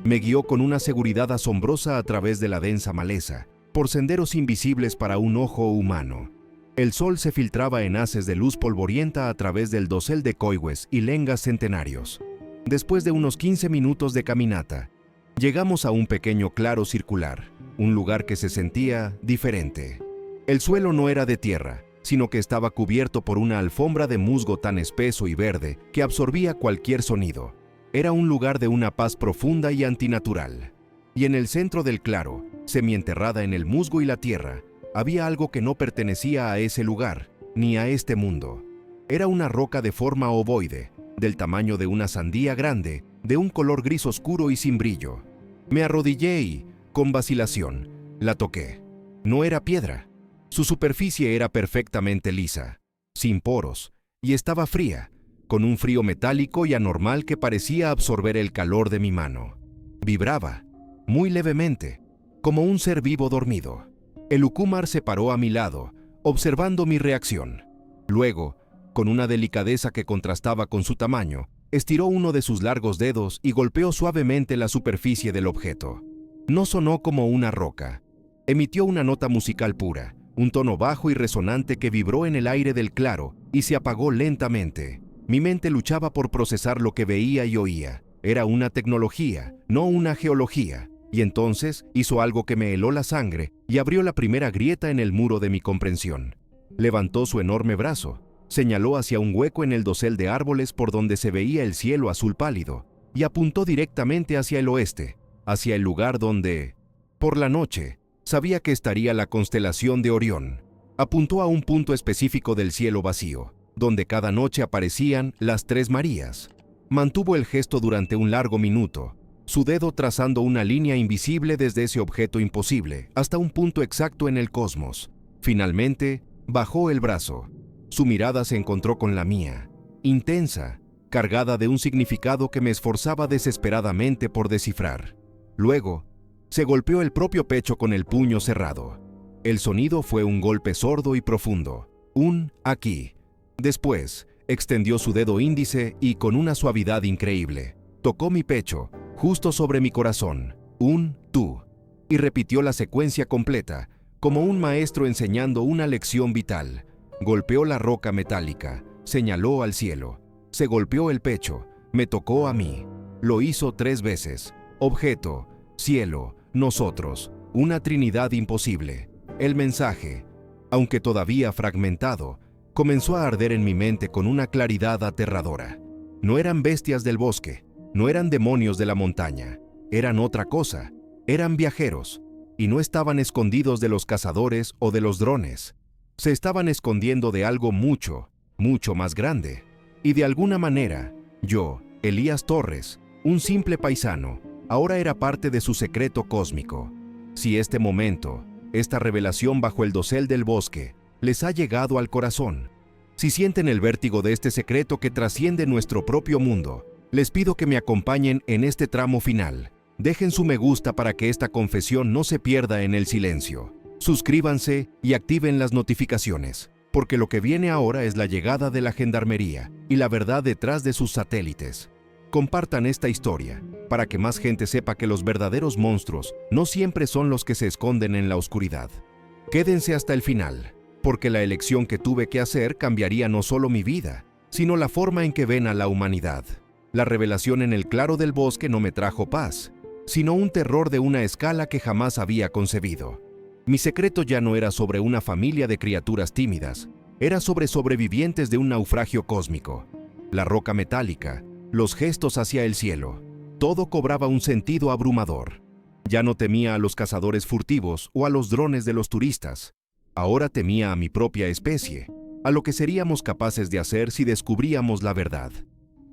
Me guió con una seguridad asombrosa a través de la densa maleza, por senderos invisibles para un ojo humano. El sol se filtraba en haces de luz polvorienta a través del dosel de coihues y lengas centenarios. Después de unos 15 minutos de caminata, llegamos a un pequeño claro circular, un lugar que se sentía diferente. El suelo no era de tierra, sino que estaba cubierto por una alfombra de musgo tan espeso y verde que absorbía cualquier sonido. Era un lugar de una paz profunda y antinatural. Y en el centro del claro, semienterrada en el musgo y la tierra, había algo que no pertenecía a ese lugar, ni a este mundo. Era una roca de forma ovoide, del tamaño de una sandía grande, de un color gris oscuro y sin brillo. Me arrodillé y, con vacilación, la toqué. No era piedra. Su superficie era perfectamente lisa, sin poros, y estaba fría, con un frío metálico y anormal que parecía absorber el calor de mi mano. Vibraba, muy levemente, como un ser vivo dormido. El ucumar se paró a mi lado, observando mi reacción. Luego, con una delicadeza que contrastaba con su tamaño, estiró uno de sus largos dedos y golpeó suavemente la superficie del objeto. No sonó como una roca. Emitió una nota musical pura, un tono bajo y resonante que vibró en el aire del claro y se apagó lentamente. Mi mente luchaba por procesar lo que veía y oía. Era una tecnología, no una geología. Y entonces hizo algo que me heló la sangre y abrió la primera grieta en el muro de mi comprensión. Levantó su enorme brazo, señaló hacia un hueco en el dosel de árboles por donde se veía el cielo azul pálido y apuntó directamente hacia el oeste, hacia el lugar donde, por la noche, sabía que estaría la constelación de Orión. Apuntó a un punto específico del cielo vacío, donde cada noche aparecían las Tres Marías. Mantuvo el gesto durante un largo minuto, su dedo trazando una línea invisible desde ese objeto imposible hasta un punto exacto en el cosmos. Finalmente, bajó el brazo. Su mirada se encontró con la mía, intensa, cargada de un significado que me esforzaba desesperadamente por descifrar. Luego, se golpeó el propio pecho con el puño cerrado. El sonido fue un golpe sordo y profundo, un aquí. Después, extendió su dedo índice y, con una suavidad increíble, tocó mi pecho, justo sobre mi corazón, un tú, y repitió la secuencia completa, como un maestro enseñando una lección vital. Golpeó la roca metálica, señaló al cielo, se golpeó el pecho, me tocó a mí. Lo hizo 3 veces. Objeto, cielo, nosotros, una trinidad imposible. El mensaje, aunque todavía fragmentado, comenzó a arder en mi mente con una claridad aterradora. No eran bestias del bosque, no eran demonios de la montaña, eran otra cosa, eran viajeros, y no estaban escondidos de los cazadores o de los drones. Se estaban escondiendo de algo mucho, mucho más grande. Y de alguna manera, yo, Elías Torres, un simple paisano, ahora era parte de su secreto cósmico. Si este momento, esta revelación bajo el dosel del bosque, les ha llegado al corazón, si sienten el vértigo de este secreto que trasciende nuestro propio mundo, les pido que me acompañen en este tramo final. Dejen su me gusta para que esta confesión no se pierda en el silencio. Suscríbanse y activen las notificaciones, porque lo que viene ahora es la llegada de la gendarmería y la verdad detrás de sus satélites. Compartan esta historia, para que más gente sepa que los verdaderos monstruos no siempre son los que se esconden en la oscuridad. Quédense hasta el final, porque la elección que tuve que hacer cambiaría no solo mi vida, sino la forma en que ven a la humanidad. La revelación en el claro del bosque no me trajo paz, sino un terror de una escala que jamás había concebido. Mi secreto ya no era sobre una familia de criaturas tímidas, era sobre sobrevivientes de un naufragio cósmico. La roca metálica, los gestos hacia el cielo, todo cobraba un sentido abrumador. Ya no temía a los cazadores furtivos o a los drones de los turistas. Ahora temía a mi propia especie, a lo que seríamos capaces de hacer si descubríamos la verdad.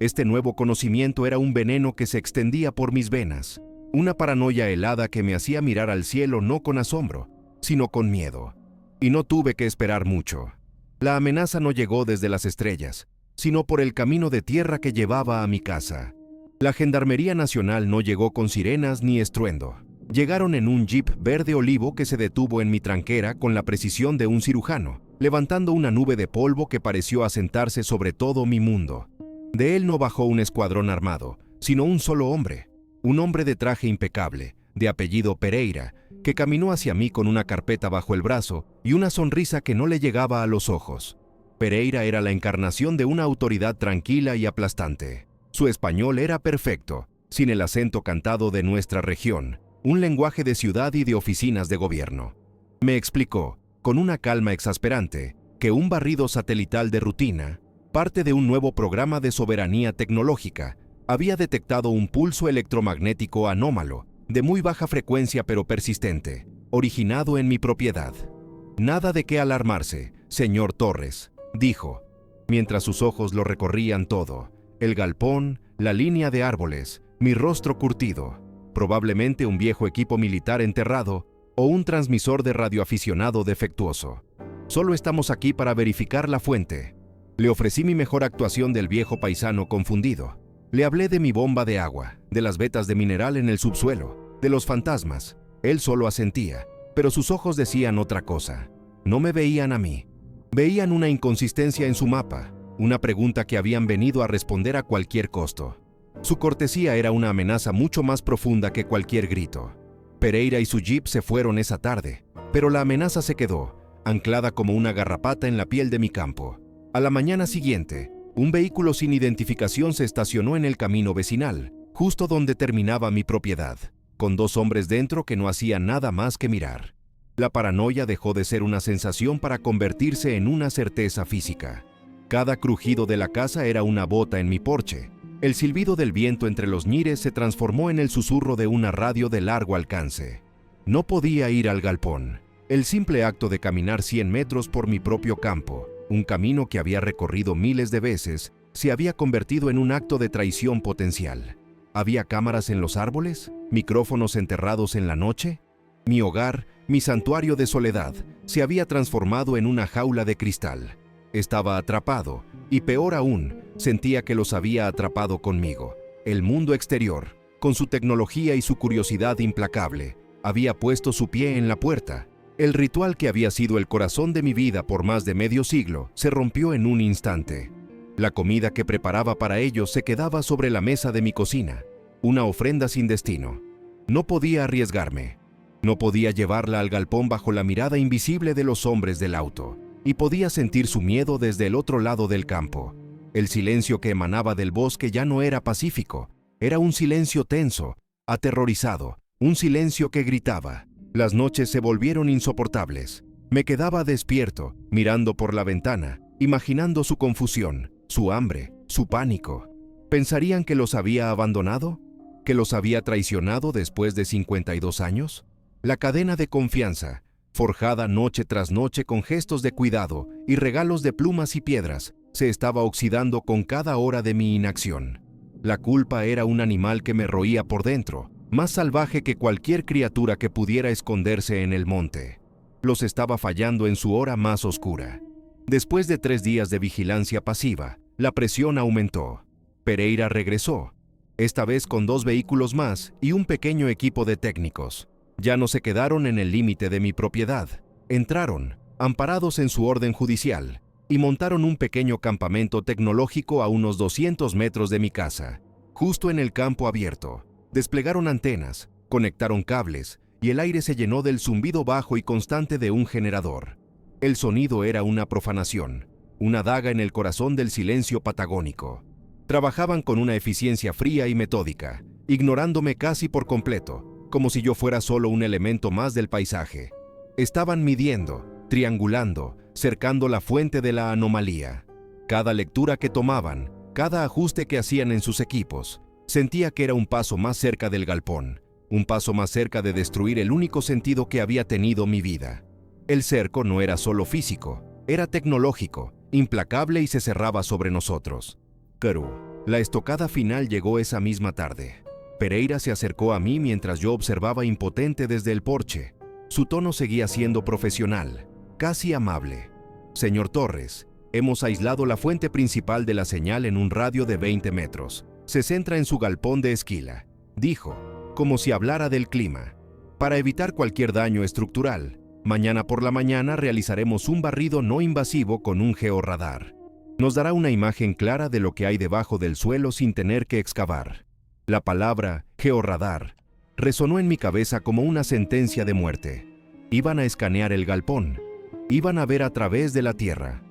Este nuevo conocimiento era un veneno que se extendía por mis venas, una paranoia helada que me hacía mirar al cielo no con asombro, sino con miedo. Y no tuve que esperar mucho. La amenaza no llegó desde las estrellas, sino por el camino de tierra que llevaba a mi casa. La Gendarmería Nacional no llegó con sirenas ni estruendo. Llegaron en un jeep verde olivo que se detuvo en mi tranquera con la precisión de un cirujano, levantando una nube de polvo que pareció asentarse sobre todo mi mundo. De él no bajó un escuadrón armado, sino un solo hombre, un hombre de traje impecable, de apellido Pereira, que caminó hacia mí con una carpeta bajo el brazo y una sonrisa que no le llegaba a los ojos. Pereira era la encarnación de una autoridad tranquila y aplastante. Su español era perfecto, sin el acento cantado de nuestra región, un lenguaje de ciudad y de oficinas de gobierno. Me explicó, con una calma exasperante, que un barrido satelital de rutina, parte de un nuevo programa de soberanía tecnológica, había detectado un pulso electromagnético anómalo, de muy baja frecuencia pero persistente, originado en mi propiedad. «Nada de qué alarmarse, señor Torres», dijo, mientras sus ojos lo recorrían todo, el galpón, la línea de árboles, mi rostro curtido, probablemente un viejo equipo militar enterrado o un transmisor de radioaficionado defectuoso. «Solo estamos aquí para verificar la fuente». Le ofrecí mi mejor actuación del viejo paisano confundido. Le hablé de mi bomba de agua, de las vetas de mineral en el subsuelo, de los fantasmas. Él solo asentía, pero sus ojos decían otra cosa. No me veían a mí. Veían una inconsistencia en su mapa, una pregunta que habían venido a responder a cualquier costo. Su cortesía era una amenaza mucho más profunda que cualquier grito. Pereira y su jeep se fueron esa tarde, pero la amenaza se quedó, anclada como una garrapata en la piel de mi campo. A la mañana siguiente, un vehículo sin identificación se estacionó en el camino vecinal, justo donde terminaba mi propiedad, con dos hombres dentro que no hacían nada más que mirar. La paranoia dejó de ser una sensación para convertirse en una certeza física. Cada crujido de la casa era una bota en mi porche. El silbido del viento entre los ñires se transformó en el susurro de una radio de largo alcance. No podía ir al galpón. El simple acto de caminar 100 metros por mi propio campo, un camino que había recorrido miles de veces, se había convertido en un acto de traición potencial. ¿Había cámaras en los árboles? ¿Micrófonos enterrados en la noche? Mi hogar, mi santuario de soledad, se había transformado en una jaula de cristal. Estaba atrapado, y peor aún, sentía que los había atrapado conmigo. El mundo exterior, con su tecnología y su curiosidad implacable, había puesto su pie en la puerta. El ritual que había sido el corazón de mi vida por más de medio siglo se rompió en un instante. La comida que preparaba para ellos se quedaba sobre la mesa de mi cocina, una ofrenda sin destino. No podía arriesgarme. No podía llevarla al galpón bajo la mirada invisible de los hombres del auto, y podía sentir su miedo desde el otro lado del campo. El silencio que emanaba del bosque ya no era pacífico, era un silencio tenso, aterrorizado, un silencio que gritaba. Las noches se volvieron insoportables. Me quedaba despierto, mirando por la ventana, imaginando su confusión, su hambre, su pánico. ¿Pensarían que los había abandonado? ¿Que los había traicionado después de 52 años? La cadena de confianza, forjada noche tras noche con gestos de cuidado y regalos de plumas y piedras, se estaba oxidando con cada hora de mi inacción. La culpa era un animal que me roía por dentro, más salvaje que cualquier criatura que pudiera esconderse en el monte. Los estaba fallando en su hora más oscura. Después de 3 días de vigilancia pasiva, la presión aumentó. Pereira regresó, esta vez con 2 vehículos más y un pequeño equipo de técnicos. Ya no se quedaron en el límite de mi propiedad. Entraron, amparados en su orden judicial, y montaron un pequeño campamento tecnológico a unos 200 metros de mi casa, justo en el campo abierto. Desplegaron antenas, conectaron cables, y el aire se llenó del zumbido bajo y constante de un generador. El sonido era una profanación, una daga en el corazón del silencio patagónico. Trabajaban con una eficiencia fría y metódica, ignorándome casi por completo, como si yo fuera solo un elemento más del paisaje. Estaban midiendo, triangulando, cercando la fuente de la anomalía. Cada lectura que tomaban, cada ajuste que hacían en sus equipos, sentía que era un paso más cerca del galpón, un paso más cerca de destruir el único sentido que había tenido mi vida. El cerco no era solo físico, era tecnológico, implacable y se cerraba sobre nosotros. Pero la estocada final llegó esa misma tarde. Pereira se acercó a mí mientras yo observaba impotente desde el porche. Su tono seguía siendo profesional, casi amable. Señor Torres, hemos aislado la fuente principal de la señal en un radio de 20 metros. Se centra en su galpón de Esquila, dijo, como si hablara del clima. Para evitar cualquier daño estructural, mañana por la mañana realizaremos un barrido no invasivo con un georradar. Nos dará una imagen clara de lo que hay debajo del suelo sin tener que excavar. La palabra georradar resonó en mi cabeza como una sentencia de muerte. Iban a escanear el galpón. Iban a ver a través de la tierra.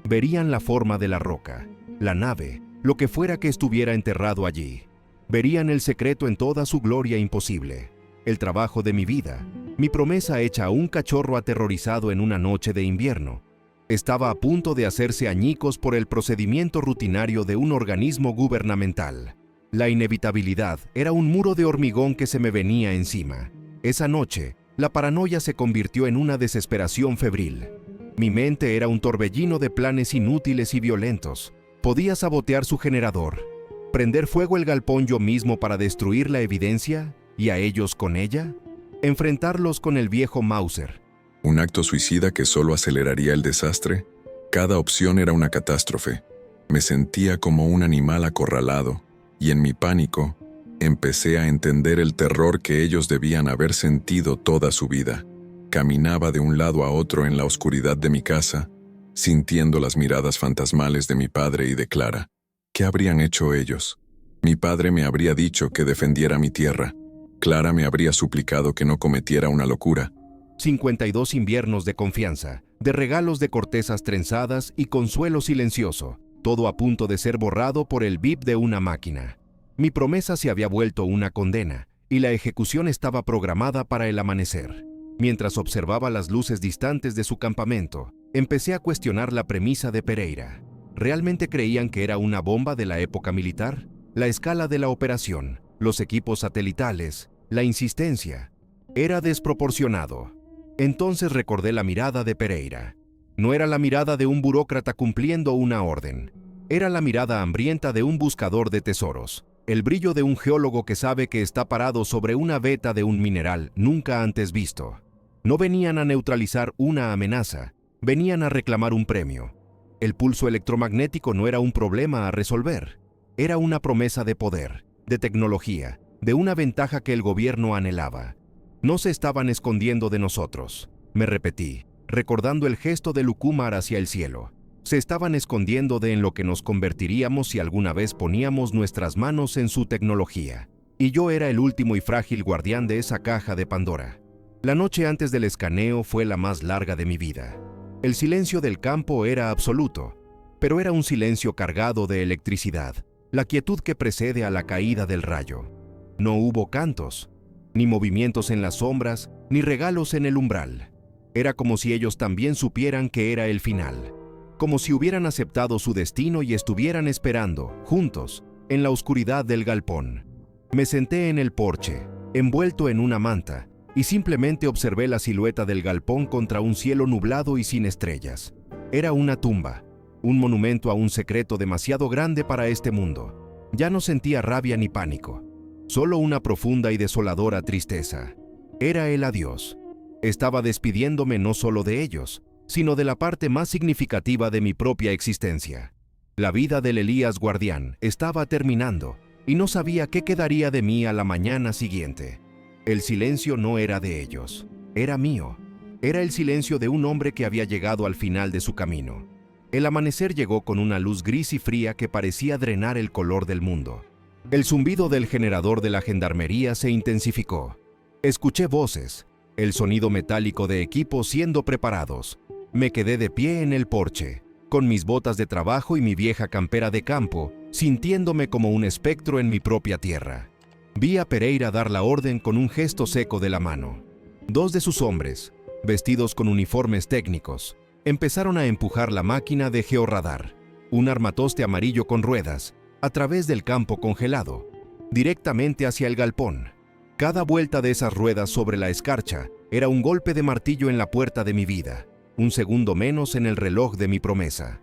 Verían la forma de la roca, la nave, lo que fuera que estuviera enterrado allí. Verían el secreto en toda su gloria imposible. El trabajo de mi vida, mi promesa hecha a un cachorro aterrorizado en una noche de invierno, estaba a punto de hacerse añicos por el procedimiento rutinario de un organismo gubernamental. La inevitabilidad era un muro de hormigón que se me venía encima. Esa noche, la paranoia se convirtió en una desesperación febril. Mi mente era un torbellino de planes inútiles y violentos. Podía sabotear su generador, prender fuego el galpón yo mismo para destruir la evidencia, y a ellos con ella, enfrentarlos con el viejo Mauser. ¿Un acto suicida que solo aceleraría el desastre? Cada opción era una catástrofe. Me sentía como un animal acorralado, y en mi pánico, empecé a entender el terror que ellos debían haber sentido toda su vida. Caminaba de un lado a otro en la oscuridad de mi casa, sintiendo las miradas fantasmales de mi padre y de Clara. ¿Qué habrían hecho ellos? Mi padre me habría dicho que defendiera mi tierra. Clara me habría suplicado que no cometiera una locura. 52 inviernos de confianza, de regalos de cortezas trenzadas y consuelo silencioso, todo a punto de ser borrado por el bip de una máquina. Mi promesa se había vuelto una condena, y la ejecución estaba programada para el amanecer. Mientras observaba las luces distantes de su campamento, empecé a cuestionar la premisa de Pereira. ¿Realmente creían que era una bomba de la época militar? La escala de la operación, los equipos satelitales, la insistencia. Era desproporcionado. Entonces recordé la mirada de Pereira. No era la mirada de un burócrata cumpliendo una orden. Era la mirada hambrienta de un buscador de tesoros. El brillo de un geólogo que sabe que está parado sobre una veta de un mineral nunca antes visto. No venían a neutralizar una amenaza, venían a reclamar un premio. El pulso electromagnético no era un problema a resolver. Era una promesa de poder, de tecnología, de una ventaja que el gobierno anhelaba. No se estaban escondiendo de nosotros, me repetí, recordando el gesto de Lucumar hacia el cielo. Se estaban escondiendo de en lo que nos convertiríamos si alguna vez poníamos nuestras manos en su tecnología. Y yo era el último y frágil guardián de esa caja de Pandora. La noche antes del escaneo fue la más larga de mi vida. El silencio del campo era absoluto, pero era un silencio cargado de electricidad, la quietud que precede a la caída del rayo. No hubo cantos, ni movimientos en las sombras, ni regalos en el umbral. Era como si ellos también supieran que era el final, como si hubieran aceptado su destino y estuvieran esperando, juntos, en la oscuridad del galpón. Me senté en el porche, envuelto en una manta, y simplemente observé la silueta del galpón contra un cielo nublado y sin estrellas. Era una tumba, un monumento a un secreto demasiado grande para este mundo. Ya no sentía rabia ni pánico, solo una profunda y desoladora tristeza. Era el adiós. Estaba despidiéndome no solo de ellos, sino de la parte más significativa de mi propia existencia. La vida del Elías Guardián estaba terminando, y no sabía qué quedaría de mí a la mañana siguiente. El silencio no era de ellos, era mío. Era el silencio de un hombre que había llegado al final de su camino. El amanecer llegó con una luz gris y fría que parecía drenar el color del mundo. El zumbido del generador de la gendarmería se intensificó. Escuché voces, el sonido metálico de equipos siendo preparados. Me quedé de pie en el porche, con mis botas de trabajo y mi vieja campera de campo, sintiéndome como un espectro en mi propia tierra. Vi a Pereira dar la orden con un gesto seco de la mano. Dos de sus hombres, vestidos con uniformes técnicos, empezaron a empujar la máquina de georradar, un armatoste amarillo con ruedas, a través del campo congelado, directamente hacia el galpón. Cada vuelta de esas ruedas sobre la escarcha era un golpe de martillo en la puerta de mi vida, un segundo menos en el reloj de mi promesa.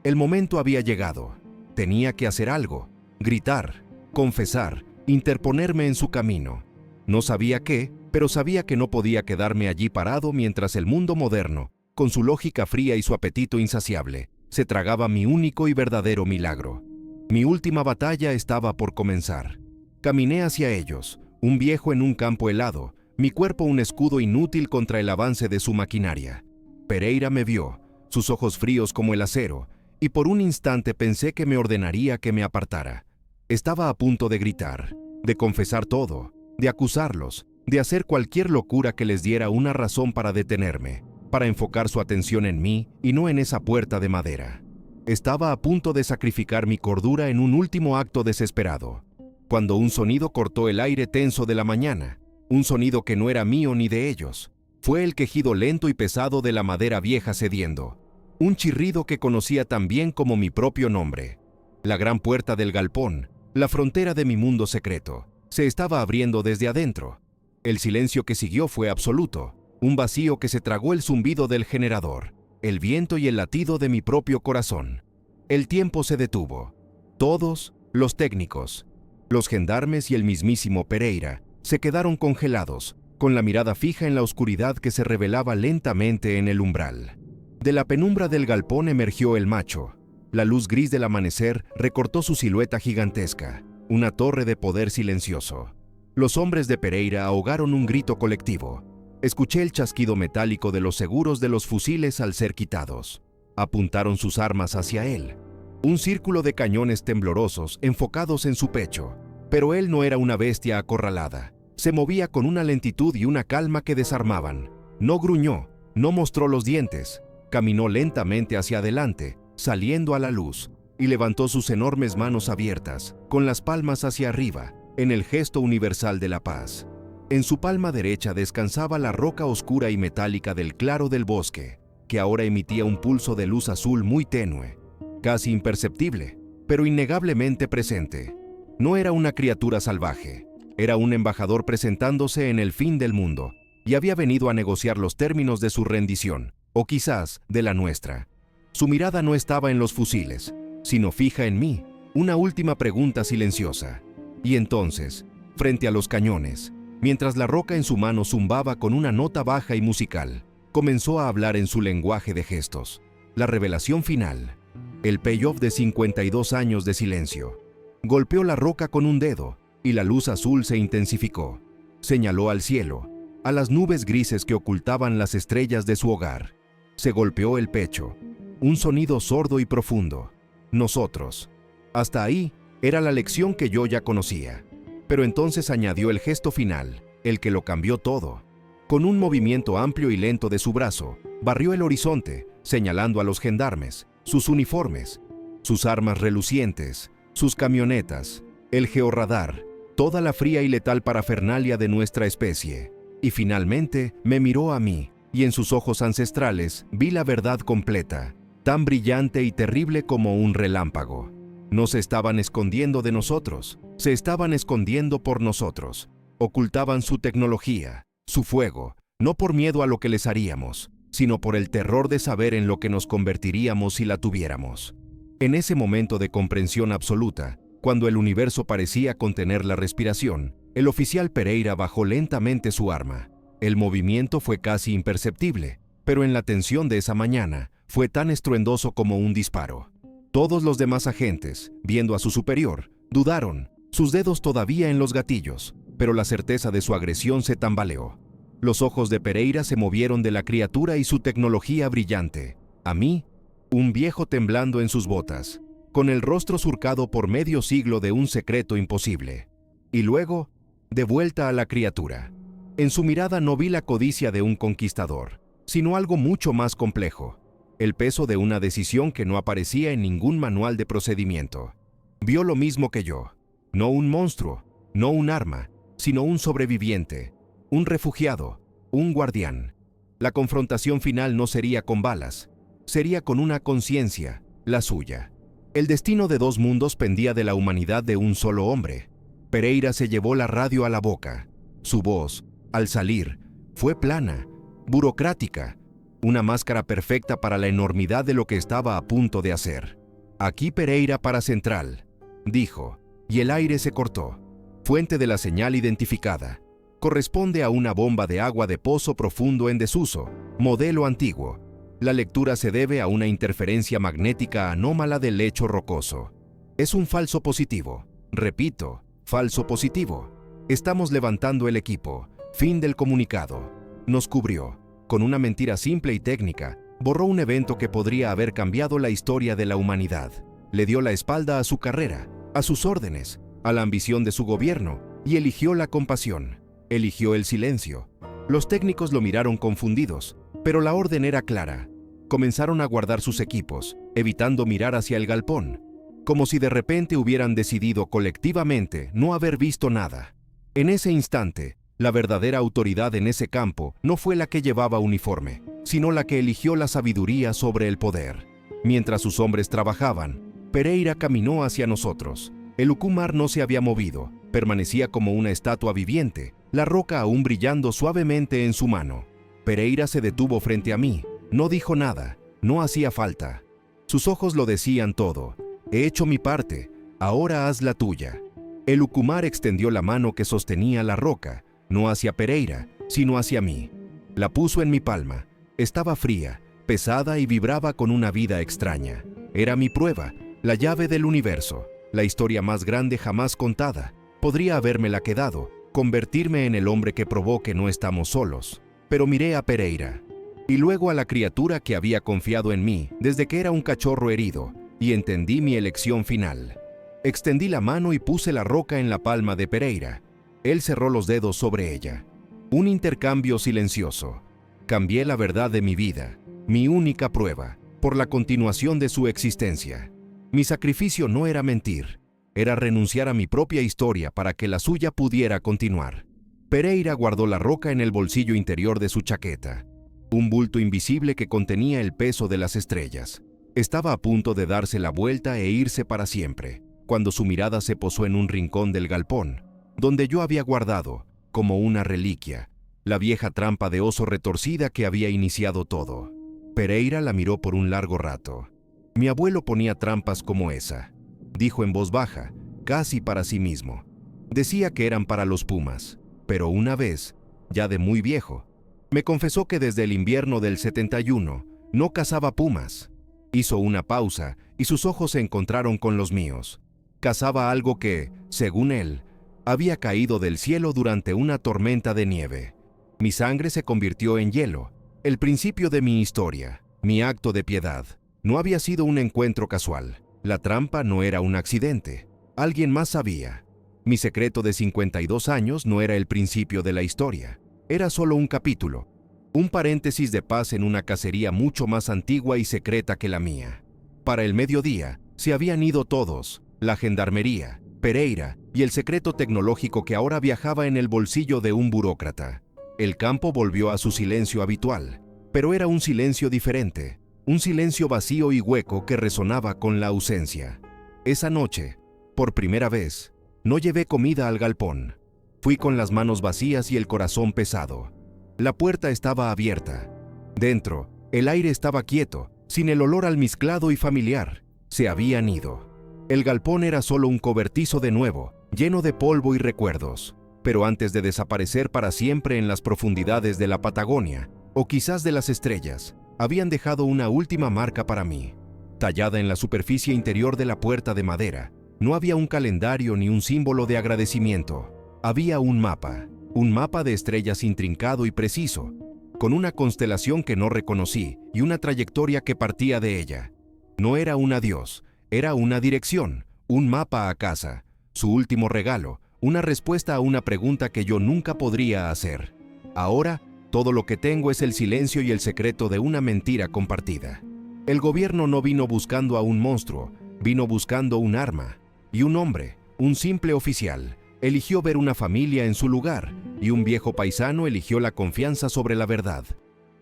El momento había llegado. Tenía que hacer algo, gritar, confesar, interponerme en su camino. No sabía qué, pero sabía que no podía quedarme allí parado mientras el mundo moderno, con su lógica fría y su apetito insaciable, se tragaba mi único y verdadero milagro. Mi última batalla estaba por comenzar. Caminé hacia ellos, un viejo en un campo helado, mi cuerpo un escudo inútil contra el avance de su maquinaria. Pereira me vio, sus ojos fríos como el acero, y por un instante pensé que me ordenaría que me apartara. Estaba a punto de gritar, de confesar todo, de acusarlos, de hacer cualquier locura que les diera una razón para detenerme, para enfocar su atención en mí y no en esa puerta de madera. Estaba a punto de sacrificar mi cordura en un último acto desesperado, cuando un sonido cortó el aire tenso de la mañana, un sonido que no era mío ni de ellos. Fue el quejido lento y pesado de la madera vieja cediendo, un chirrido que conocía tan bien como mi propio nombre. La gran puerta del galpón, la frontera de mi mundo secreto, se estaba abriendo desde adentro. El silencio que siguió fue absoluto, un vacío que se tragó el zumbido del generador, el viento y el latido de mi propio corazón. El tiempo se detuvo. Todos, los técnicos, los gendarmes y el mismísimo Pereira, se quedaron congelados, con la mirada fija en la oscuridad que se revelaba lentamente en el umbral. De la penumbra del galpón emergió el macho. La luz gris del amanecer recortó su silueta gigantesca, una torre de poder silencioso. Los hombres de Pereira ahogaron un grito colectivo. Escuché el chasquido metálico de los seguros de los fusiles al ser quitados. Apuntaron sus armas hacia él. Un círculo de cañones temblorosos enfocados en su pecho. Pero él no era una bestia acorralada. Se movía con una lentitud y una calma que desarmaban. No gruñó, no mostró los dientes. Caminó lentamente hacia adelante, saliendo a la luz, y levantó sus enormes manos abiertas, con las palmas hacia arriba, en el gesto universal de la paz. En su palma derecha descansaba la roca oscura y metálica del claro del bosque, que ahora emitía un pulso de luz azul muy tenue, casi imperceptible, pero innegablemente presente. No era una criatura salvaje, era un embajador presentándose en el fin del mundo, y había venido a negociar los términos de su rendición, o quizás de la nuestra. Su mirada no estaba en los fusiles, sino fija en mí, una última pregunta silenciosa. Y entonces, frente a los cañones, mientras la roca en su mano zumbaba con una nota baja y musical, comenzó a hablar en su lenguaje de gestos. La revelación final, el payoff de 52 años de silencio. Golpeó la roca con un dedo, y la luz azul se intensificó. Señaló al cielo, a las nubes grises que ocultaban las estrellas de su hogar. Se golpeó el pecho, un sonido sordo y profundo. Nosotros. Hasta ahí era la lección que yo ya conocía. Pero entonces añadió el gesto final, el que lo cambió todo. Con un movimiento amplio y lento de su brazo, barrió el horizonte, señalando a los gendarmes, sus uniformes, sus armas relucientes, sus camionetas, el georradar, toda la fría y letal parafernalia de nuestra especie. Y finalmente me miró a mí, y en sus ojos ancestrales vi la verdad completa, tan brillante y terrible como un relámpago. No se estaban escondiendo de nosotros, se estaban escondiendo por nosotros. Ocultaban su tecnología, su fuego, no por miedo a lo que les haríamos, sino por el terror de saber en lo que nos convertiríamos si la tuviéramos. En ese momento de comprensión absoluta, cuando el universo parecía contener la respiración, el oficial Pereira bajó lentamente su arma. El movimiento fue casi imperceptible, pero en la tensión de esa mañana fue tan estruendoso como un disparo. Todos los demás agentes, viendo a su superior, dudaron, sus dedos todavía en los gatillos, pero la certeza de su agresión se tambaleó. Los ojos de Pereira se movieron de la criatura y su tecnología brillante. A mí, un viejo temblando en sus botas, con el rostro surcado por medio siglo de un secreto imposible. Y luego, de vuelta a la criatura. En su mirada no vi la codicia de un conquistador, sino algo mucho más complejo, el peso de una decisión que no aparecía en ningún manual de procedimiento. Vio lo mismo que yo, no un monstruo, no un arma, sino un sobreviviente, un refugiado, un guardián. La confrontación final no sería con balas, sería con una conciencia, la suya. El destino de dos mundos pendía de la humanidad de un solo hombre. Pereira se llevó la radio a la boca. Su voz, al salir, fue plana, burocrática, una máscara perfecta para la enormidad de lo que estaba a punto de hacer. Aquí Pereira para Central, dijo, y el aire se cortó. Fuente de la señal identificada. Corresponde a una bomba de agua de pozo profundo en desuso, modelo antiguo. La lectura se debe a una interferencia magnética anómala del lecho rocoso. Es un falso positivo. Repito, falso positivo. Estamos levantando el equipo. Fin del comunicado. Nos cubrió. Con una mentira simple y técnica, borró un evento que podría haber cambiado la historia de la humanidad. Le dio la espalda a su carrera, a sus órdenes, a la ambición de su gobierno, y eligió la compasión. Eligió el silencio. Los técnicos lo miraron confundidos, pero la orden era clara. Comenzaron a guardar sus equipos, evitando mirar hacia el galpón, como si de repente hubieran decidido colectivamente no haber visto nada. En ese instante, la verdadera autoridad en ese campo no fue la que llevaba uniforme, sino la que eligió la sabiduría sobre el poder. Mientras sus hombres trabajaban, Pereira caminó hacia nosotros. El Ucumar no se había movido, permanecía como una estatua viviente, la roca aún brillando suavemente en su mano. Pereira se detuvo frente a mí, no dijo nada, no hacía falta. Sus ojos lo decían todo. He hecho mi parte, ahora haz la tuya. El Ucumar extendió la mano que sostenía la roca, no hacia Pereira, sino hacia mí. La puso en mi palma. Estaba fría, pesada y vibraba con una vida extraña. Era mi prueba, la llave del universo, la historia más grande jamás contada. Podría habérmela quedado, convertirme en el hombre que probó que no estamos solos. Pero miré a Pereira, y luego a la criatura que había confiado en mí desde que era un cachorro herido, y entendí mi elección final. Extendí la mano y puse la roca en la palma de Pereira. Él cerró los dedos sobre ella. Un intercambio silencioso. Cambié la verdad de mi vida, mi única prueba, por la continuación de su existencia. Mi sacrificio no era mentir, era renunciar a mi propia historia para que la suya pudiera continuar. Pereira guardó la roca en el bolsillo interior de su chaqueta, un bulto invisible que contenía el peso de las estrellas. Estaba a punto de darse la vuelta e irse para siempre, cuando su mirada se posó en un rincón del galpón, donde yo había guardado, como una reliquia, la vieja trampa de oso retorcida que había iniciado todo. Pereira la miró por un largo rato. Mi abuelo ponía trampas como esa, dijo en voz baja, casi para sí mismo. Decía que eran para los pumas, pero una vez, ya de muy viejo, me confesó que desde el invierno del 71 no cazaba pumas. Hizo una pausa y sus ojos se encontraron con los míos. Cazaba algo que, según él, había caído del cielo durante una tormenta de nieve. Mi sangre se convirtió en hielo, el principio de mi historia, mi acto de piedad. No había sido un encuentro casual. La trampa no era un accidente. Alguien más sabía. Mi secreto de 52 años no era el principio de la historia. Era solo un capítulo, un paréntesis de paz en una cacería mucho más antigua y secreta que la mía. Para el mediodía, se habían ido todos, la gendarmería, Pereira y el secreto tecnológico que ahora viajaba en el bolsillo de un burócrata. El campo volvió a su silencio habitual, pero era un silencio diferente, un silencio vacío y hueco que resonaba con la ausencia. Esa noche, por primera vez, no llevé comida al galpón. Fui con las manos vacías y el corazón pesado. La puerta estaba abierta. Dentro, el aire estaba quieto, sin el olor almizclado y familiar. Se habían ido. El galpón era solo un cobertizo de nuevo, lleno de polvo y recuerdos. Pero antes de desaparecer para siempre en las profundidades de la Patagonia, o quizás de las estrellas, habían dejado una última marca para mí. Tallada en la superficie interior de la puerta de madera, no había un calendario ni un símbolo de agradecimiento. Había un mapa de estrellas intrincado y preciso, con una constelación que no reconocí y una trayectoria que partía de ella. No era un adiós, era una dirección, un mapa a casa, su último regalo, una respuesta a una pregunta que yo nunca podría hacer. Ahora, todo lo que tengo es el silencio y el secreto de una mentira compartida. El gobierno no vino buscando a un monstruo, vino buscando un arma. Y un hombre, un simple oficial, eligió ver una familia en su lugar, y un viejo paisano eligió la confianza sobre la verdad.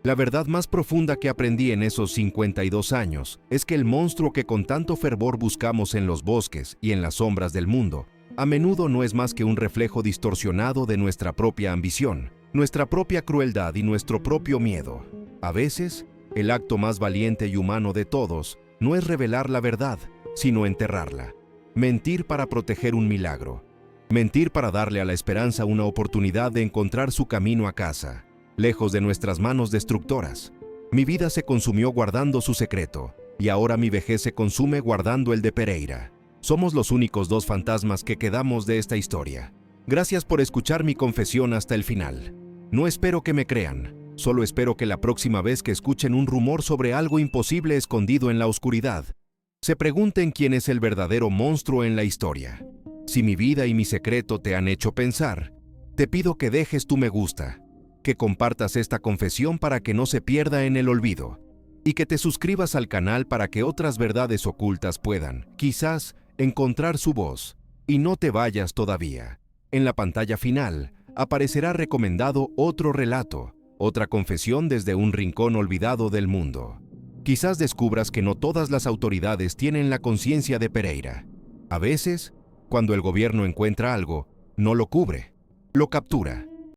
La verdad más profunda que aprendí en esos 52 años es que el monstruo que con tanto fervor buscamos en los bosques y en las sombras del mundo, a menudo no es más que un reflejo distorsionado de nuestra propia ambición, nuestra propia crueldad y nuestro propio miedo. A veces, el acto más valiente y humano de todos no es revelar la verdad, sino enterrarla. Mentir para proteger un milagro. Mentir para darle a la esperanza una oportunidad de encontrar su camino a casa, lejos de nuestras manos destructoras. Mi vida se consumió guardando su secreto, y ahora mi vejez se consume guardando el de Pereira. Somos los únicos dos fantasmas que quedamos de esta historia. Gracias por escuchar mi confesión hasta el final. No espero que me crean, solo espero que la próxima vez que escuchen un rumor sobre algo imposible escondido en la oscuridad, se pregunten quién es el verdadero monstruo en la historia. Si mi vida y mi secreto te han hecho pensar, te pido que dejes tu me gusta, que compartas esta confesión para que no se pierda en el olvido, y que te suscribas al canal para que otras verdades ocultas puedan, quizás, encontrar su voz. Y no te vayas todavía. En la pantalla final aparecerá recomendado otro relato, otra confesión desde un rincón olvidado del mundo. Quizás descubras que no todas las autoridades tienen la conciencia de Pereira. A veces, cuando el gobierno encuentra algo, no lo cubre, lo captura.